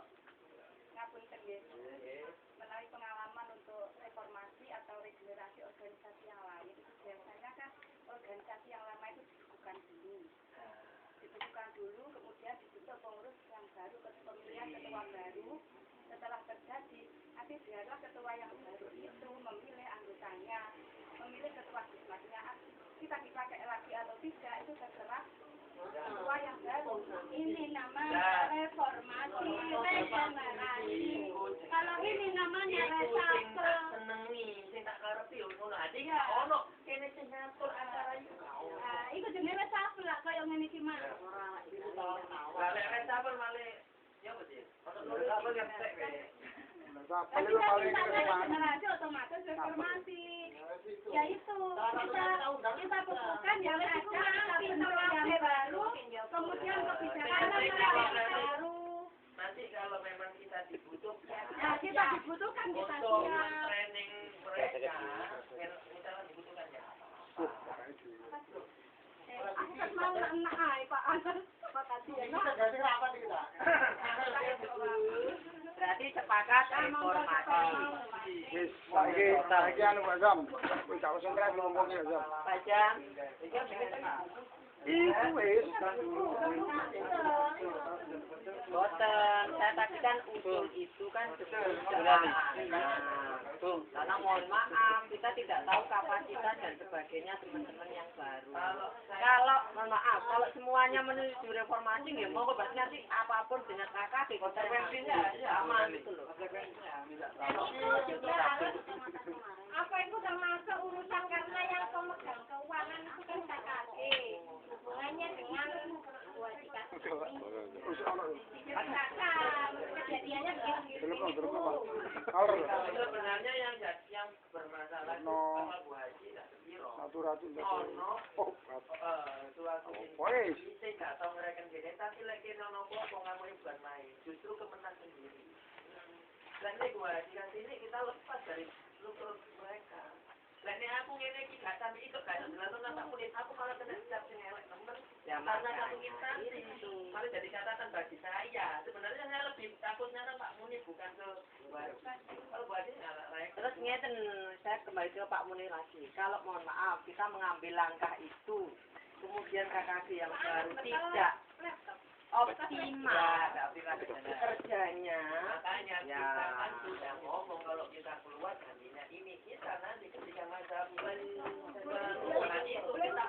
Melalui pengalaman untuk reformasi atau regenerasi organisasi yang lain, biasanya kan organisasi yang lama itu dibekukan dulu, kemudian dibentuk pengurus yang baru, pemilihan ketua baru. Setelah terjadi, nanti biarlah ketua yang baru itu memilih anggotanya, memilih ketua diklatnya. Kita dipakai lagi atau tidak itu terserah ketua yang baru. Ini namanya reformasi, regenerasi. Kalau ini namanya reshuffle.
Senengi, sing tak karepi ngono. Ade ya ono kene sing ngatur acara iku.
Ah, iku jenenge reshuffle lah kaya ngene iki mah.
Lah lek reshuffle malih ya apa sih? Reshuffle yang tek wae.
Apa itu paling
Regenerasi otomatis reformasi. Ya itu kita butuhkan yang reformasi yang baru, kemudian kebijakan yang baru.
Nanti kalau memang kita dibutuhkan,
Nah, kita dibutuhkan kita
untuk
siap.
training mereka, misalnya dibutuhkan ya.
Aku kan mau enak ay Pak Anas. Makasih ya.
Kita ganti rapat kita.
Berarti sepakat reformasi.
Wis, saiki anu Pak Zam. Wis tak konsentrasi ngomongnya Zam.
Pak Jam, itu bikin tengah.
Iku wis.
Boten, saya tadi kan usul itu kan sudah. Karena mohon maaf, kita tidak tahu kapasitas dan sebagainya teman-teman yang baru. Kalau mohon maaf, kalau semuanya menuju reformasi, ya mau berarti nanti apapun dengan kakak, konsekuensinya aman itu loh.
Apa itu termasuk urusan karena yang pemegang keuangan itu kan KKG. Hubungannya dengan kewajiban. Kejadiannya begitu.
Sebenarnya yang bermasalah itu sama Bu Haji tak sepiro. Ono, suatu ini gak tau ngereken gini, tapi lagi nono kok ngamuni bukan main, justru kemenang sendiri. Dan ini Bu Haji kan sini kita lepas dari struktur mereka. Dan ini aku ngene iki gak sampai ikut gak jelas nang kulit aku malah kena siap sing elek temen. Karena satu instansi itu malah jadi catatan bagi saya. Sebenarnya saya lebih takutnya kan Pak Muni bukan ke Bu Haji. Kalau Bu Haji nggak.
Terus ngeten, saya kembali ke Pak Munir lagi. Kalau mohon maaf, kita mengambil langkah itu, kemudian KKG yang baru tidak optimal kerjanya.
Makanya kita kan sudah ngomong kalau kita keluar gantinya ini kita nanti ketika masa bulan itu kita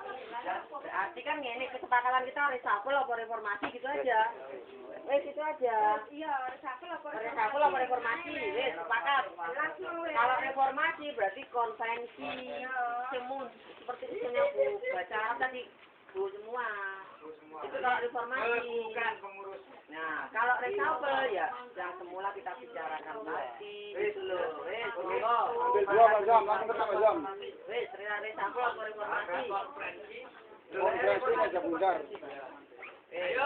Berarti kan ini kesepakatan kita reshuffle atau reformasi gitu aja. Itu aja.
Iya, reshuffle apa
Reshuffle apa reformasi? Wes, sepakat.
langsung wes.
Kalau reformasi berarti konvensi. Semua seperti usulnya Bu. Baca Arab tadi Bu semua. Itu kalau reformasi.
Bukan pengurus.
Nah, kalau reshuffle ya yang semula kita bicarakan tadi. Gitu loh. Wes, monggo.
Ambil dua Pak Zam, langsung ketemu Pak Zam.
Wes, reshuffle apa reformasi?
Konferensi aja bundar.
Ayo,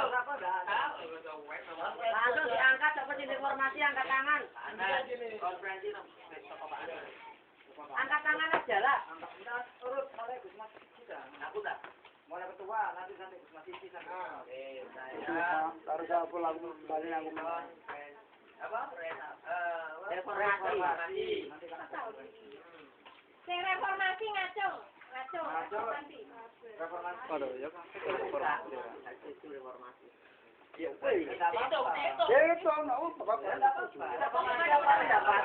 Langsung diangkat seperti reformasi angkat tangan.
konferensi
Angkat tangan aja lah.
Urut mulai Gus Mas kita.
aku tak.
Mulai ketua nanti sampai Gus Mas Sisi sampai.
Harus aku lagu balik aku.
Apa?
Reformasi.
Sing reformasi ngacung. Reformasi.
Reformasi.
Aduh, ya kan.
Itu reformasi.
Ya, tidak apa-apa.
Itu, no, apa-apa.
Reformasi apa pendapat?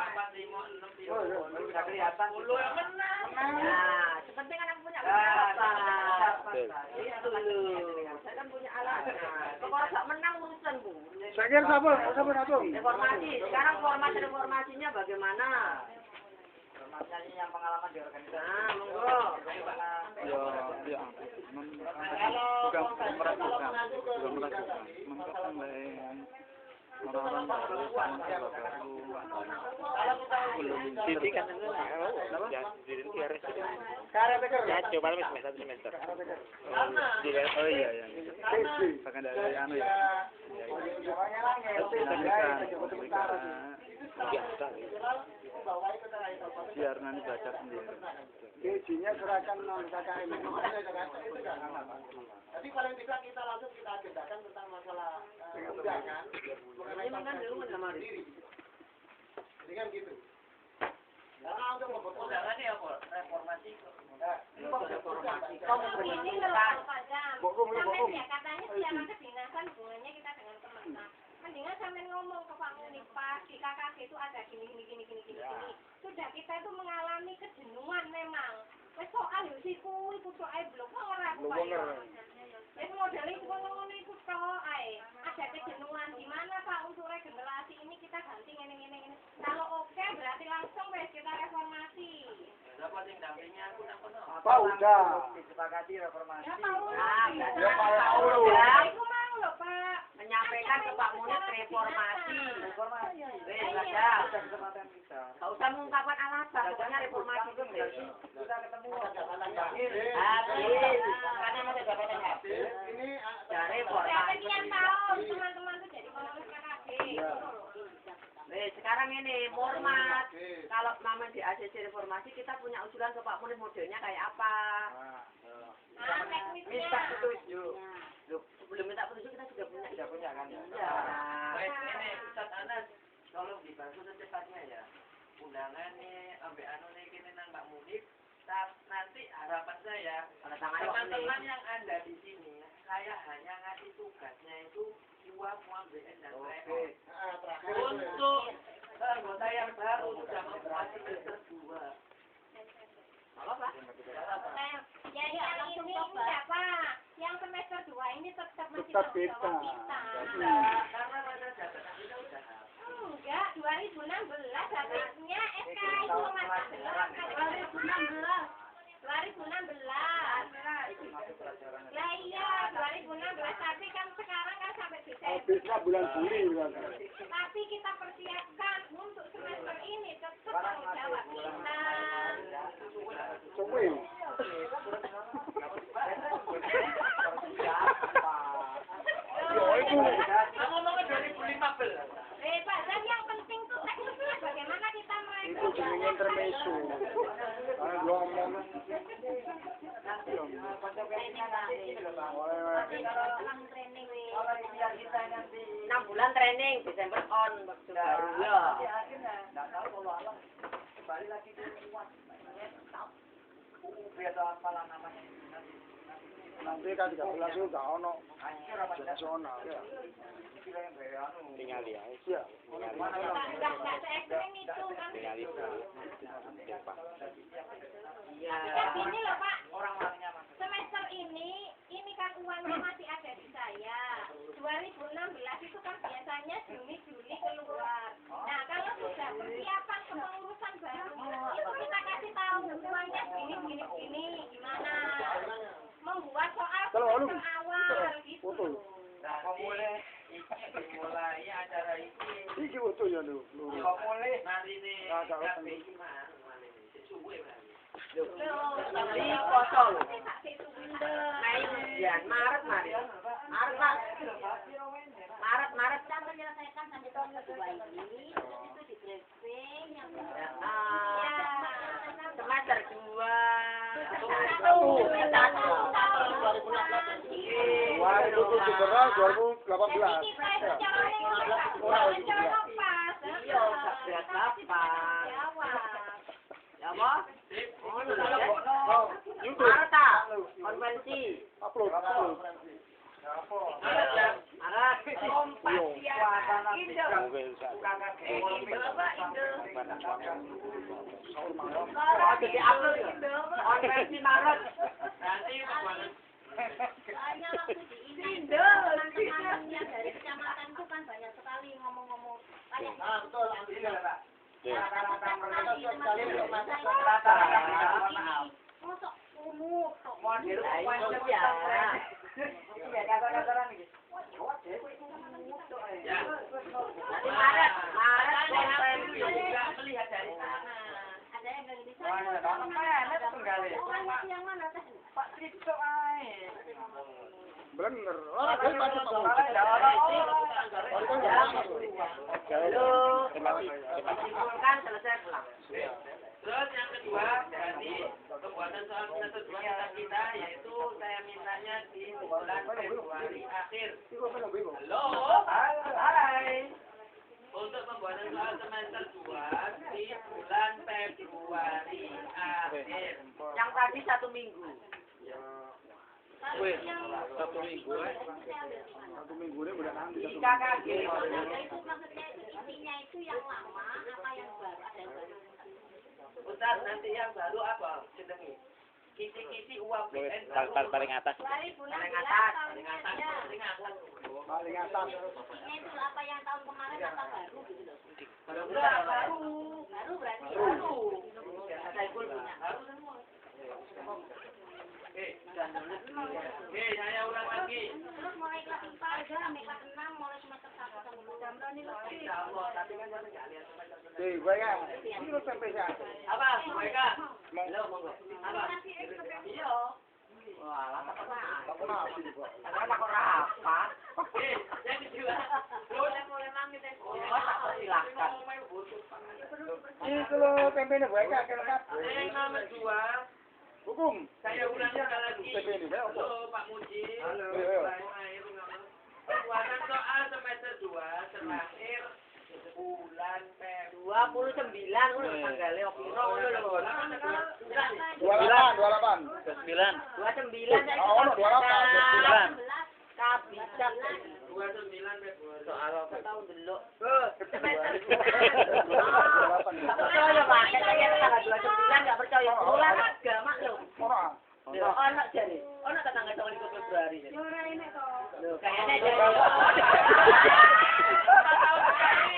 Sudah kelihatan.
Nah, sepenting anak punya pendapat. Itu loh. Saya kan punya alasan. Kalau nggak menang urusan Bu.
Saya kira sabar satu.
Reformasi. Sekarang reformasinya bagaimana?
Reformasi yang pengalaman di organisasi.
Nah, monggo.
Ya. Bukan meragukan. Orang-orang
Sisi kan itu ya di RS itu. Ya coba semester semester. Oh iya. Bahkan dari anu ya. Biasa. Biar nanti belajar sendiri.
gajinya serahkan non KKM.
Jadi paling tidak kita langsung kita agendakan tentang masalah undangan mengenai diri. Jadi kan gitu. Karena untuk membuat undangannya apa? Reformasi.
Ini loh, Pak Jam. Sampai ya katanya secara kedinasan hubungannya kita dengan Kementan. Mendingan sampai ngomong ke Pak Munif, Pak, di KKG itu ada gini. Sudah kita itu mengalami kejenuhan memang. Wes soal yo siku iku tok ae belum ora aku Pak. Wes modele iku ngono iku tok ae. Ada kejenuhan di mana Pak untuk regenerasi ini kita ganti ngene. Kalau oke berarti langsung wes kita reformasi.
Berapa sing dampingnya aku nak kono?
Apa udah?
Disepakati reformasi.
Ya Pak Ulu.
Ya
Pak Ulu.
Iku mau lho Pak.
menyampaikan ke Pak Munif reformasi.
Reformasi.
Ada
Kesempatan kita.
nggak usah mengungkapkan alasan, pokoknya reformasi itu berarti
Kita ketemu
habis. Karena mau jabatan habis.
ini
Dari
Saya
reformasi.
sekian tahun teman-teman tuh jadi pengurus KKG.
Sekarang ini format. Kalau mama di ACC reformasi kita punya usulan ke Pak Munif modelnya kayak apa?
Nah, teknisnya.
minta petunjuk.
Loh, sebelum minta petunjuk kita sudah punya.
Sudah punya kan?
Iya.
Baik, ini Ustaz Anas, tolong dibantu secepatnya ya. Undangannya, ambek anu nih kini nang Pak Munif. Nanti harapan saya,
Pada tangan Pak Munif.
teman-teman yang ada di sini, saya hanya ngasih tugasnya itu uang BN dan PO.
terakhir
Untuk anggota yang baru sudah membuat semester 2.
Apa?
Ya yang ini enggak Pak. Yang semester 2 ini tetap masih
Tetap
tanggung
kita.
jawab kita.
Karena masa jabatan kita udah
Enggak, 2016 habisnya SK itu mengatakan 2016. Lah iya, 2016 tapi kan sekarang kan sampai Desember.
Habisnya bulan Juli kan.
Tapi kita persiapkan untuk semester ini tetap tanggung jawab kita.
Semua.
Kamu ngomongnya 2015.
Pak, dan yang penting tuh teknisnya bagaimana kita
Itu jenenge intermezzo. Ah, ngomong.
training.
6 bulan training, Desember on baru ya.
Nggak tahu kalau alam kembali lagi ke kuat. Atau apalah namanya.
Nanti kan 13 itu gak ono nasional ya.
Tinggal ya.
Iya.
Enggak se-ekstrim itu kan.
Tinggal itu.
Iya.
Kan gini loh Pak,
Orang-orangnya mas.
semester ini kan uangnya masih ada di saya. 2016 itu kan biaya ini gimana? Membuat soal
Kalau lu
semester awal gitu.
foto.
Nah, mulai dimulai acara ini.
Iki foto ya lho.
Mulai nanti nih
Nah, kalau
kafe iki mana sesuwe berarti.
Di kosong. Maret. Maret
Kita menyelesaikan sampai tahun kedua ini, terus itu di briefing yang
semester 2.
2017 2018.
kita itu caranya pas.
Iya, berat kapan? Ya, Mo? Maret ah, konvensi.
Upload.
Maret. Oh, jadi upload ya? Konvensi Maret.
Nanti
Soalnya waktu di ini teman-teman yang dari kecamatan itu kan banyak sekali ngomong-ngomong kayak
betul, ambil Pak.
Mosok umur kok.
Model itu ya. Iya, kata-kata nih. Nanti Maret konvensi.
juga melihat dari sana.
Ada yang dari di sana. Orangnya yang mana teh?
Pak Tito ae.
Bener. Ora kowe pasti Pak.
Halo. Simpulkan selesai pulang.
Terus yang kedua berarti pembuatan soal semester 2 kita yaitu saya mintanya di bulan Februari akhir. Halo.
Hai.
Untuk pembuatan soal semester 2 di bulan Februari akhir.
Yang tadi 1 minggu.
Wih, 1 minggu.
1 minggu ini udah nanti.
Di KKG.
Itu maksudnya intinya itu yang lama apa yang baru? Ada yang baru.
Ustaz, nanti yang baru apa? Jenengi. Kisi-kisi uang PN
Paling atas.
Dari bulan
Paling
11
atas,
tahun
paling
ini
atas,
aja.
paling atas.
Paling atas.
Ini itu apa yang tahun kemarin apa baru gitu loh.
Baru
Baru berarti baru.
Saiful punya.
baru semua. Oke, saya ulang lagi.
Terus mulai kelas 4 aja sampai kelas 6 mulai semester 1 sampai jam berani lebih.
Insya Allah, tapi kan saya nggak lihat semester semester.
Gue ya. Ini lu sampai ya.
Apa? Mereka? Halo, monggo. Apa? Iya.
Wah, lama kenal.
Kenapa sih, Pak?
Karena kok rapat.
Yang kedua. Terus yang mulai nangis ya.
Silahkan.
Itu lo tempenya gue kan kelengkap.
Yang nomor 2.
Hukum.
Saya ulang sekali lagi.
TP ini, ya, apa?
Halo Pak Muji.
Halo.
Pembuatan soal semester 2 terakhir bulan Februari.
29 ngono tanggalnya opo ngono lho.
28.
29.
29 saya
Oh, 28.
Kabisat
29 Februari.
soal apa tahun delok.
Semester.
Percaya Pak, saya tanggal 29 enggak percaya. Bulan agama lho.
Ora.
Lho, ono jare. Ono tanggal 21 Februari.
Ya ora ini toh.
Lho, kayaknya jare.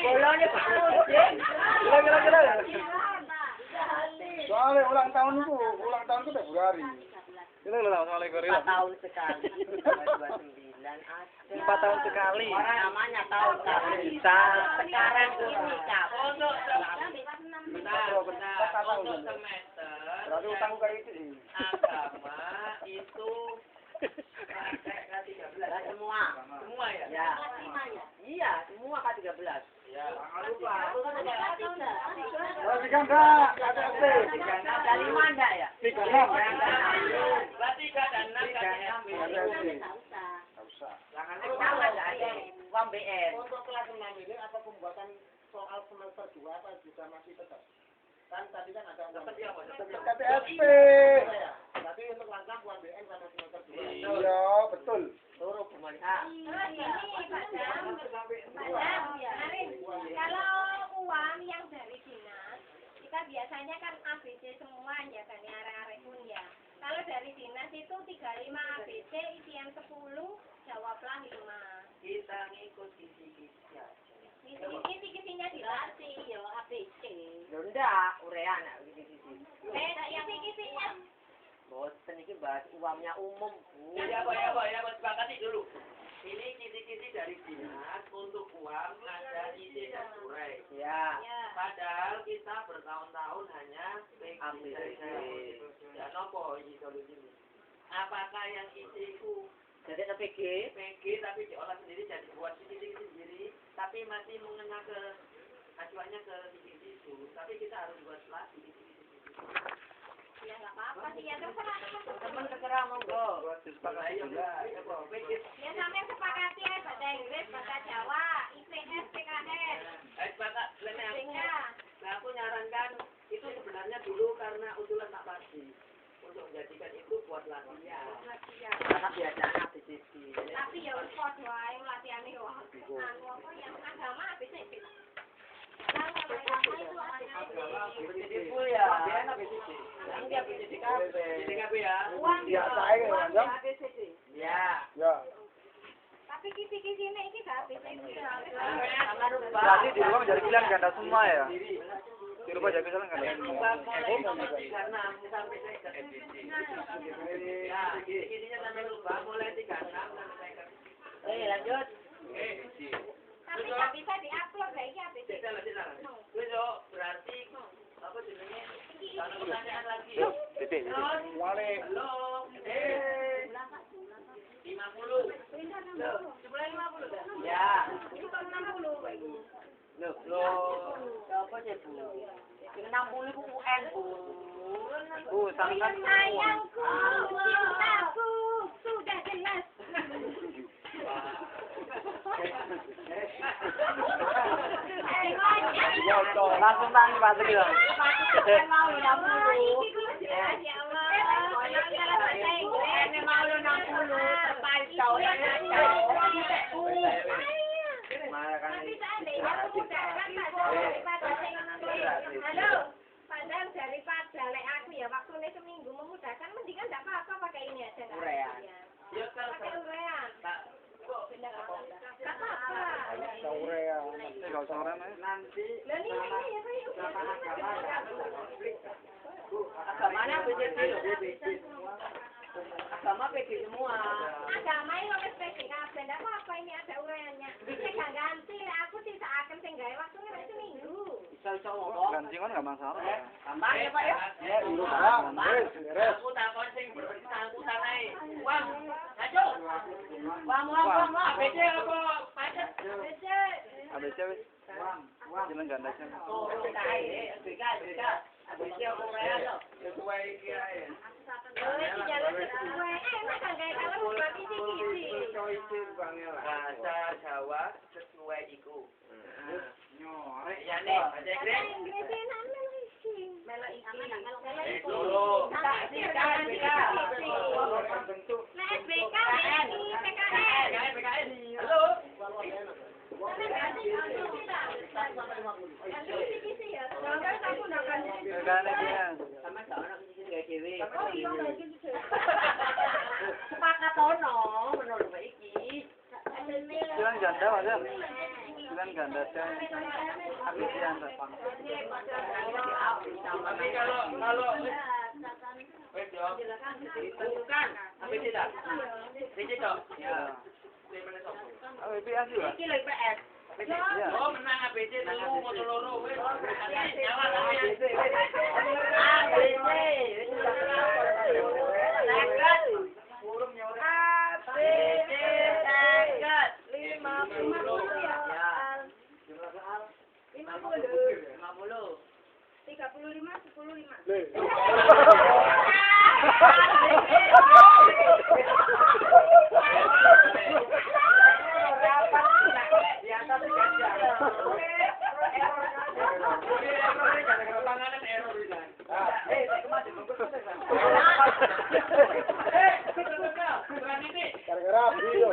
Bolone Pak Muji.
Kira-kira. Soalnya ulang tahun itu Februari.
Ini loh, Assalamualaikum.
4 tahun sekali. 29 ada.
4 tahun sekali.
Orang namanya tahun kali.
Bisa.
Sekarang ini Kak.
Untuk
Sampai kelas 6.
benar, untuk semester
Berarti utang kayak itu sih.
agama itu K13.
Semua.
Semua ya?
Ya.
Kelas 5 ya.
Iya, semua K13.
Ya.
Ada kelas 3.
Berarti kan enggak, ada SD.
Ada 5 enggak ya?
36.
Berarti dan 6 KTMB.
Enggak usah.
Enggak usah.
Sama enggak ada. Uang BN.
Untuk kelas 6 ini apa pembuatan soal semester 2 apa juga masih tetap? Kan tadi kan ada
Seperti apa?
KTSP.
ya. Tapi untuk langkah uang BN sama semester 2.
Iya, betul.
Suruh pemerintah.
Terus ini Pak Jam. Pak Jam, kemarin kalau uang yang dari dinas kita biasanya kan ABC semua ya kan ya arek-arek pun ya. Kalau dari dinas itu 35 ABC isian 10 jawablah 5.
Kita ngikut kisi-kisi aja.
Kisi-kisinya dilatih ya ABC.
Ya enggak, urean gitu.
Kisi-kisinya
Boten iki bahas uangnya umum, Bu.
Ya, Pak, sepakati dulu. Ini kisi-kisi dari dinas untuk uang ada isi dan surai.
Ya.
Padahal kita bertahun-tahun hanya
Ambil
PG. Ya, nopo ini solusinya. Apakah yang isi itu
Jadi PG,
tapi diolah sendiri jadi buat kisi-kisi sendiri, tapi masih mengenai ke acuannya ke kisi-kisi itu, tapi kita harus buat lagi kisi-kisi.
Ya nggak apa-apa sih, ya terserah
teman terserah monggo.
ya sampai sepakati ya bahasa Inggris, bahasa Jawa, IPS, PKN,
Aku nyarankan itu sebenarnya dulu karena usulan Pak Pasti untuk menjadikan itu buat latihan.
Karena biasanya ABCD.
tapi ya wis padha wae latihannya wah anu apa yang agama ABCD. Kalau agama itu ABCD.
Ibu ya. Yang dia ABCD
JDKB ya.
Uang
Biasa aja, Bang.
ABCD.
Ya.
Ya.
Tapi kisi-kisine iki gak ABCD.
Berarti di ruang jadi pilihan ganda semua ya? Di rumah jadi pilihan ganda semua.
Karena sampai ya, kirinya sampai lubang mulai 36 sampai 50.
Lanjut.
Tapi gak bisa diupload kayak iki ABCD.
Berarti apa jenenge? Kalau pertanyaan lagi.
Titik.
Wale.
Halo. 50.
Ya.
Ini kok 60 Pak Ibu.
Loh. Apa sih, Bu? Ini 60 Bu UN, Bu.
Bu, sampean
Sayangku, cintaku, sudah jelas.
langsung tanya Pak Trio.
Mau 60. Ya Allah. Kalau bahasa Inggris mau 60. Pantau ya. Tapi seandainya aku udah kan daripada halo, padahal daripada lek aku ya waktunya seminggu memudahkan, mendingan enggak apa-apa pakai ini aja.
Urean.
Ya
Pakai urean. Enggak apa-apa.
Saurea.
Enggak usah orang ya.
Nanti
Lah ini ya Pak.
agamanya ABCD loh. Agama PG semua.
Agama ini wis PG kabeh, enggak apa-apa ini ada ureannya. Saya gak ganti, lek aku sisaken sing gawe waktune mek seminggu.
Bisa ngomong.
Ganti kan enggak masalah ya.
Gampang ya, Pak ya.
Ya, dulu Pak. Wes, beres.
Aku takon sing bersangkutan ae. Uang. Ayo.
Wang.
ABC apa? Pajak.
ABC wis. Jeneng ganda aja.
Oh, kae. BK. ABC apa urean yo?
Sesuai iki ae. Bahasa Jawa sesuai iku. Ya nih, bahasa Inggris. Dulu. Halo.
Ganda dia.
Sama seorang sisi gawe dhewe.
Sepakat ono menurut Mbak iki.
Bilang ganda Mas. Bilang ganda aja. ABC anda.
Tapi kalau wes yo. Bukan. ABC dah. ABC toh.
Ya.
Lemene sopo?
ABC aja lah.
Iki lho IPS.
Ya.
Oh, menang ABC telu motor loro wes. Nyala tapi
ABC.
Gara-gara Abi yo.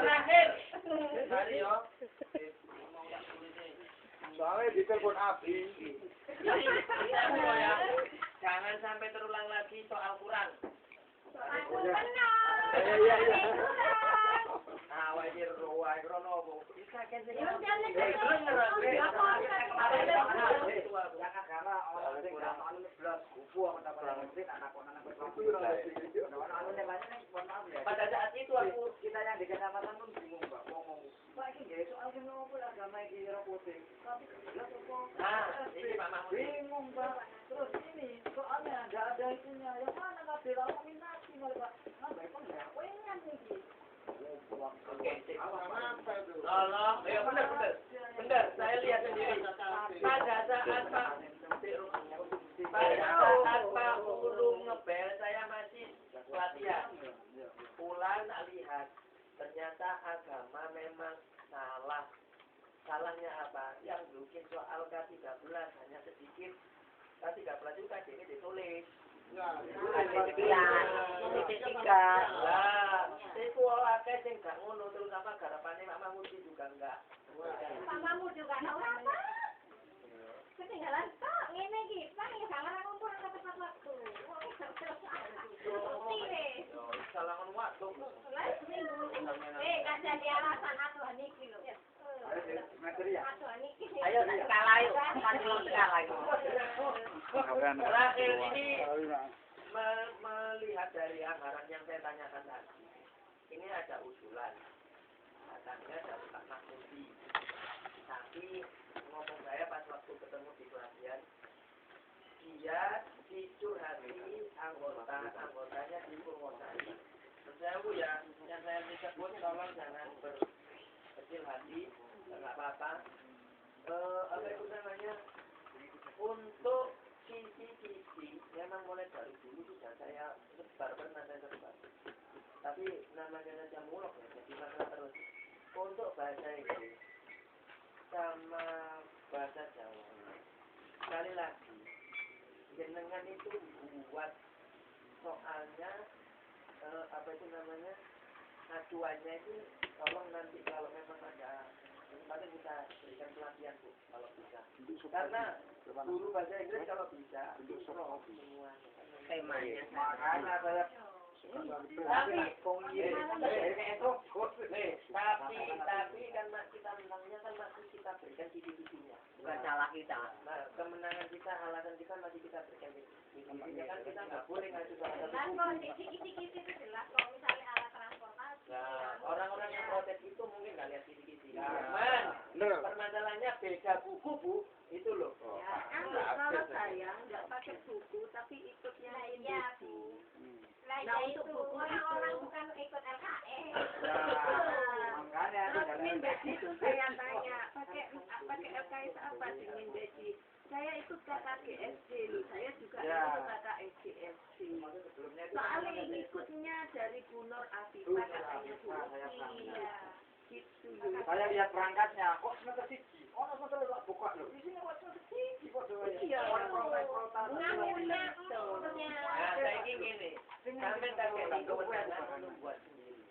Soalnya ditelepon Abi.
Jangan sampai terulang lagi soal kurang. Nah, wajir roa krono bisa kan sih.
Yang agama
Pada saat itu aku
kita yang di kecamatan pun bingung Mbak ngomong. Pak ini ya soal kenapa agama ini ora putih. Tapi jelas kok.
nah ini Pak Mahmud
Bingung Mbak. Terus ini soalnya enggak ada itunya. Yang mana enggak dilawangin nasi malah Pak. Nambah kok enggak pengen iki.
oke sip.
Apa itu?
Tolong ya benar saya lihat sendiri pada saat Pak Ulu ngebel saya masih pelatihan pulang tak lihat ternyata agama memang salahnya apa yang bikin soal K13 hanya sedikit K13 itu KDE ditulis
Ya,
lah itu akeh sing gak ngono terus apa garapane Pak Mahmud juga enggak
Pak Mahmud juga nggak apa. Ketinggalan kok ngene iki, Pak ya salah ngumpul ke tepat waktu.
salah ngono waktu
Kan jadi alasan atuhan iki lho. Atuhan iki.
Ayo skala yuk, panjang skala yuk.
terakhir ini melihat dari anggaran yang saya tanyakan tadi ini ada usulan katanya dari Pak Mahmudi tapi ngomong saya pas waktu ketemu di pelatihan dia dicurhati anggotanya di Purwosari terus saya ya yang saya minta pun tolong jangan berkecil hati nggak apa-apa apa itu namanya untuk sisi memang mulai dari dulu sudah saya sebar pernah saya sebar tapi namanya saja mulok ya jadi masalah terus untuk bahasa Inggris sama bahasa Jawa sekali lagi jenengan itu buat soalnya apa itu namanya acuannya itu tolong nanti kalau memang ada nanti kita berikan pelatihan Bu kalau bisa karena guru bahasa Inggris kalau bisa semua
Temanya
makanya saya tapi kan kita menangnya kan masih kita berikan sisi-sisinya
bukan salah kita.
nah kemenangan kita alasan kita masih kita berikan sisi-sisinya kan kita nggak boleh ngacu salah
Jelas
satu
kok dikit-dikit itu jelas kok misalnya alat transportasi.
nah orang-orang yang protes itu mungkin nggak lihat sisi-sisi cuman permasalahannya beda buku Bu itu loh
Kalau saya nggak pakai buku tapi ikut yang iya Bu. Nah itu orang-orang bukan ikut LKS.
Makanya
Terus Minbedi itu saya tanya pakai LKS apa sih Minbedi? Saya ikut KKGSD loh, saya juga ikut KKGSD. Soalnya ikutnya dari Bu Nur Afifah katanya Bu Uci. Gitu loh.
saya lihat perangkatnya kok semester siji semester lho buka lho di sini kok semester siji kok
Iya, ngambilnya
nah saya gini sampai tak kewenangan buat sendiri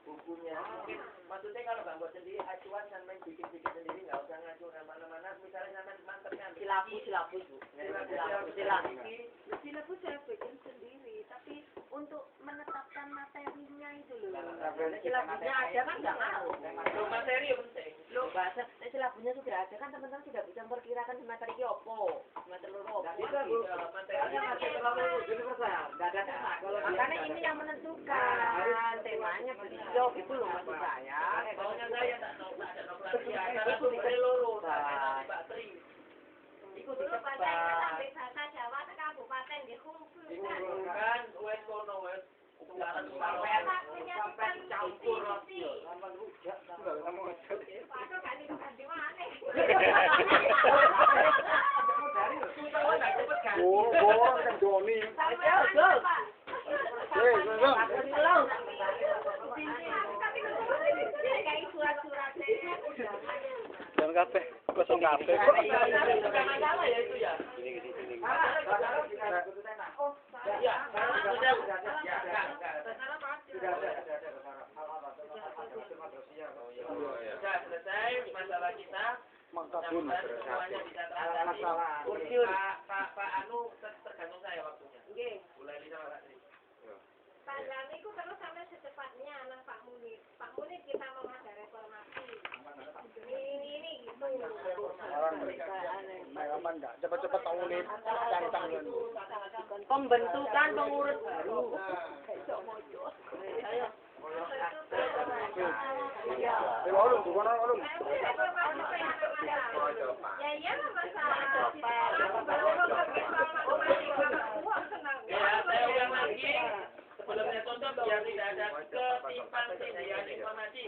bukunya mungkin maksudnya kalau nggak buat sendiri acuan sampai bikin sendiri nggak usah ngacu mana-mana misalnya sampai mantepnya
Silabus Bu.
silabus saya bikin sendiri tapi untuk menetapkan materinya itu loh.
Silabusnya ada kan nggak mau.
lo materi penting
Loh bahasa, silabusnya sudah ada kan teman-teman sudah bisa memperkirakan materi ini opo, materi loro opo.
materinya
nggak ada tema kalau
Makanya ini yang menentukan temanya beliau gitu loh maksud saya.
maunya saya tak tahu ada nominasi antara sumber loro Pak Tri
Ikuti
Dulu
cepat.
sampai bahasa Jawa ke kabupaten dikumpul kan.
kan wes kono wes tukaran
Sampai campur roti. Padahal kan itu ganti mana?
Kan Doni.
Sampai mana Pak? Tapi kayak surat-suratnya.
Dan kafe, kosong kafe.
bukan masalah ya itu ya ya sudah selesai masalah kita mudah-mudahan semuanya bisa teratasi Pak Anu tergantung saya waktunya mulai bisa Pak Tri
Panjang itu terus sampai secepatnya anak Pak Munir kita mau ada reformasi. Ini
Orang apa enggak? Cepat-cepat tahun ini cari tahun.
Pembentukan pengurus baru.
Ulun, bukan ulun.
Ya iya lah masalah.
Ya, saya ulang lagi. Sebelumnya tutup biar tidak ada ketimpang tindihan informasi.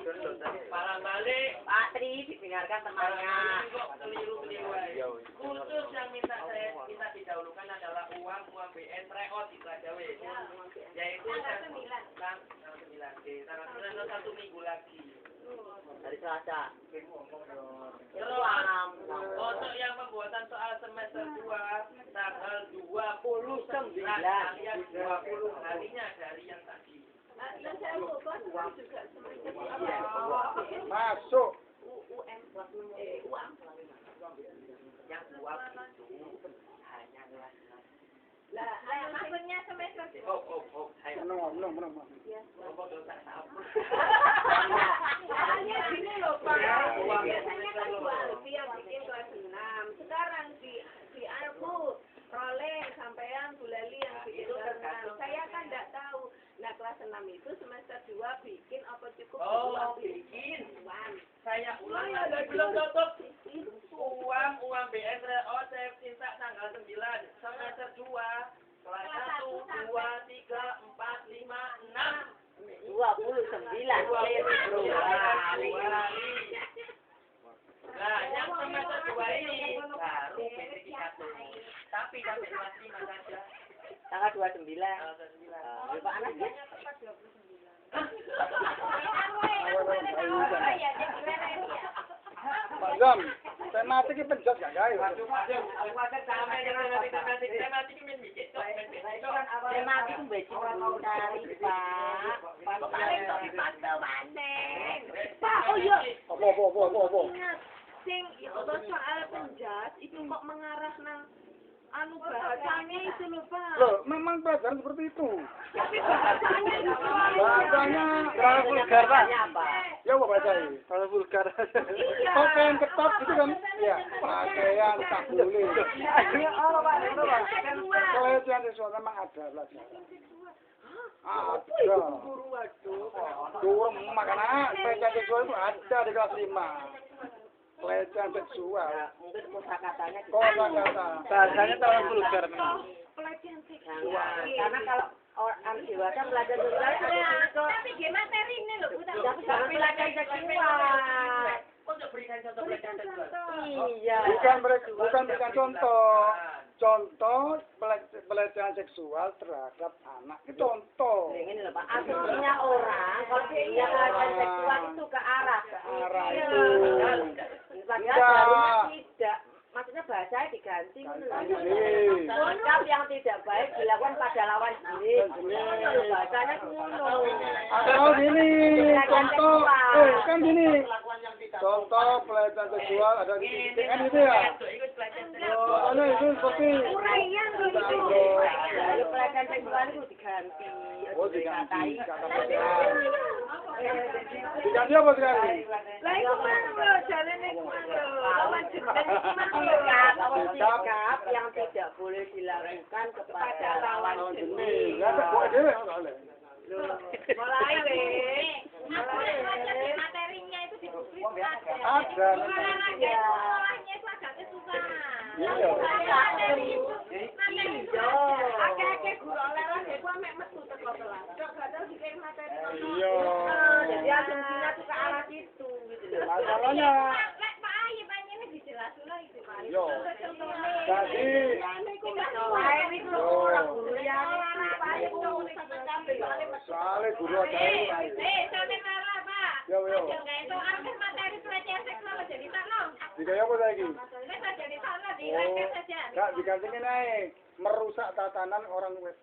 Para balik,
Pak Tri didengarkan temannya.
kok keliru-keliru. Khusus yang kita didahulukan adalah uang BN Reot itu aja weh. Yaitu tanggal 9 tanggal 1 minggu lagi.
Dari Selasa.
Terus untuk yang pembuatan soal semester 2 tanggal 29 alias 20 harinya dari yang tadi.
Masuk.
Yang 2 itu hanya kelas.
Lah, maksudnya semester
Menang.
Soalnya gini loh Pak, biasanya kan Bu Alfi yang bikin kelas 6. Sekarang di aku rolling sampean Bu Lali yang bikin kelas 6. Saya kan enggak tahu. Nah, kelas 6 itu semester 2 bikin apa cukup
bikin. Saya ulang lagi belum tutup. Uang BN Reot saya minta tanggal 9 semester 2 kelas 1 2 3 4 5 6
29 Februari.
Nah, yang semester 2 ini baru B3 tapi sampai kelas 5 saja.
Tanggal 29. Pak Anas ya?
Pak Zam, tematik ini penjat gak guys?
Tematik itu beci cari Pak.
Pak, oh iya.
Apa?
Ingat, sing soal penjas itu kok mengarah nang bahasanya itu lho Pak.
Loh, memang pelajaran seperti itu.
Tapi bahasanya itu
Bahasanya
Terlalu vulgar, Pak.
ya apa bahasanya?
Terlalu vulgar.
Iya.
Pakaian ketat itu kan? Ya, pakaian tak boleh. Pelecehan seksual memang ada pelajaran. Ada. Durung makanya pelecehan seksual itu ada di kelas 5. Pelecehan seksual.
Mungkin kosakatanya
Kosakata.
Bahasanya terlalu vulgar memang.
Pelecehan seksual.
jangan. Karena kalau orang dewasa belajar seksual
Tapi dia materi ini loh, Bu.
tapi jangan belajar seksual.
Untuk berikan contoh pelecehan seksual.
Iya.
Bukan berikan contoh. Contoh pelecehan seksual terhadap anak. Itu contoh.
Ini loh Pak, aslinya orang kalau dia pelecehan seksual itu ke arah
itu.
Padahal barunya tidak. Maksudnya bahasanya diganti. Sikap yang tidak baik dilakukan pada lawan jenis. Bahasanya ngono.
Atau gini, contoh, kan gini. Contoh pelecehan seksual ada di titik kan gitu ya. Soalnya itu seperti
Uraian gitu.
Lalu pelecehan seksual itu diganti.
diganti kata pelecehan. Diganti apa sekarang?
Lah itu kan lho jarene kuwi lho. Lawan jenis
Sikap yang tidak boleh dilakukan kepada lawan jenis.
Ya tak boleh dhewe soalnya.
Mulai weh.
Materinya itu di buku itu ada.
Ada.
Sekolahnya itu agak kesukaan.
Iya.
Materi itu akeh-akeh guru oleh-oleh dhewe kok mek metu teko kelas. Kok badal dikirim materi.
Iya.
Jadi asumsinya tuh ke arah situ gitu loh.
Masalahnya
Lek Pak Ayi panjenengan dijelasin lah itu Pak.
Yo. Jadi
Guru yang
soalnya guru ada
sampe marah Pak.
Yo.
Jangan itu artis materi pelecehan seksual jadi takno.
Dikaya apa lagi?
Wis jadi takno di lekes saja.
Kak diganti naik merusak tatanan orang perempuan.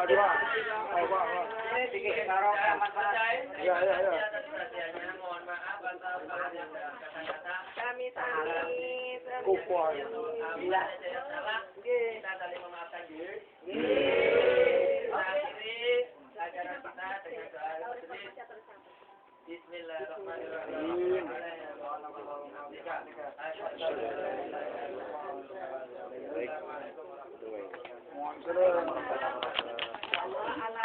Doa. Ya.
Mohon maaf atas kata-kata
Kami samit.
Kupon.
salah. Kita saling memaafkan diri. Kita Bismillahirrahmanirrahim.
Baik.
Mohon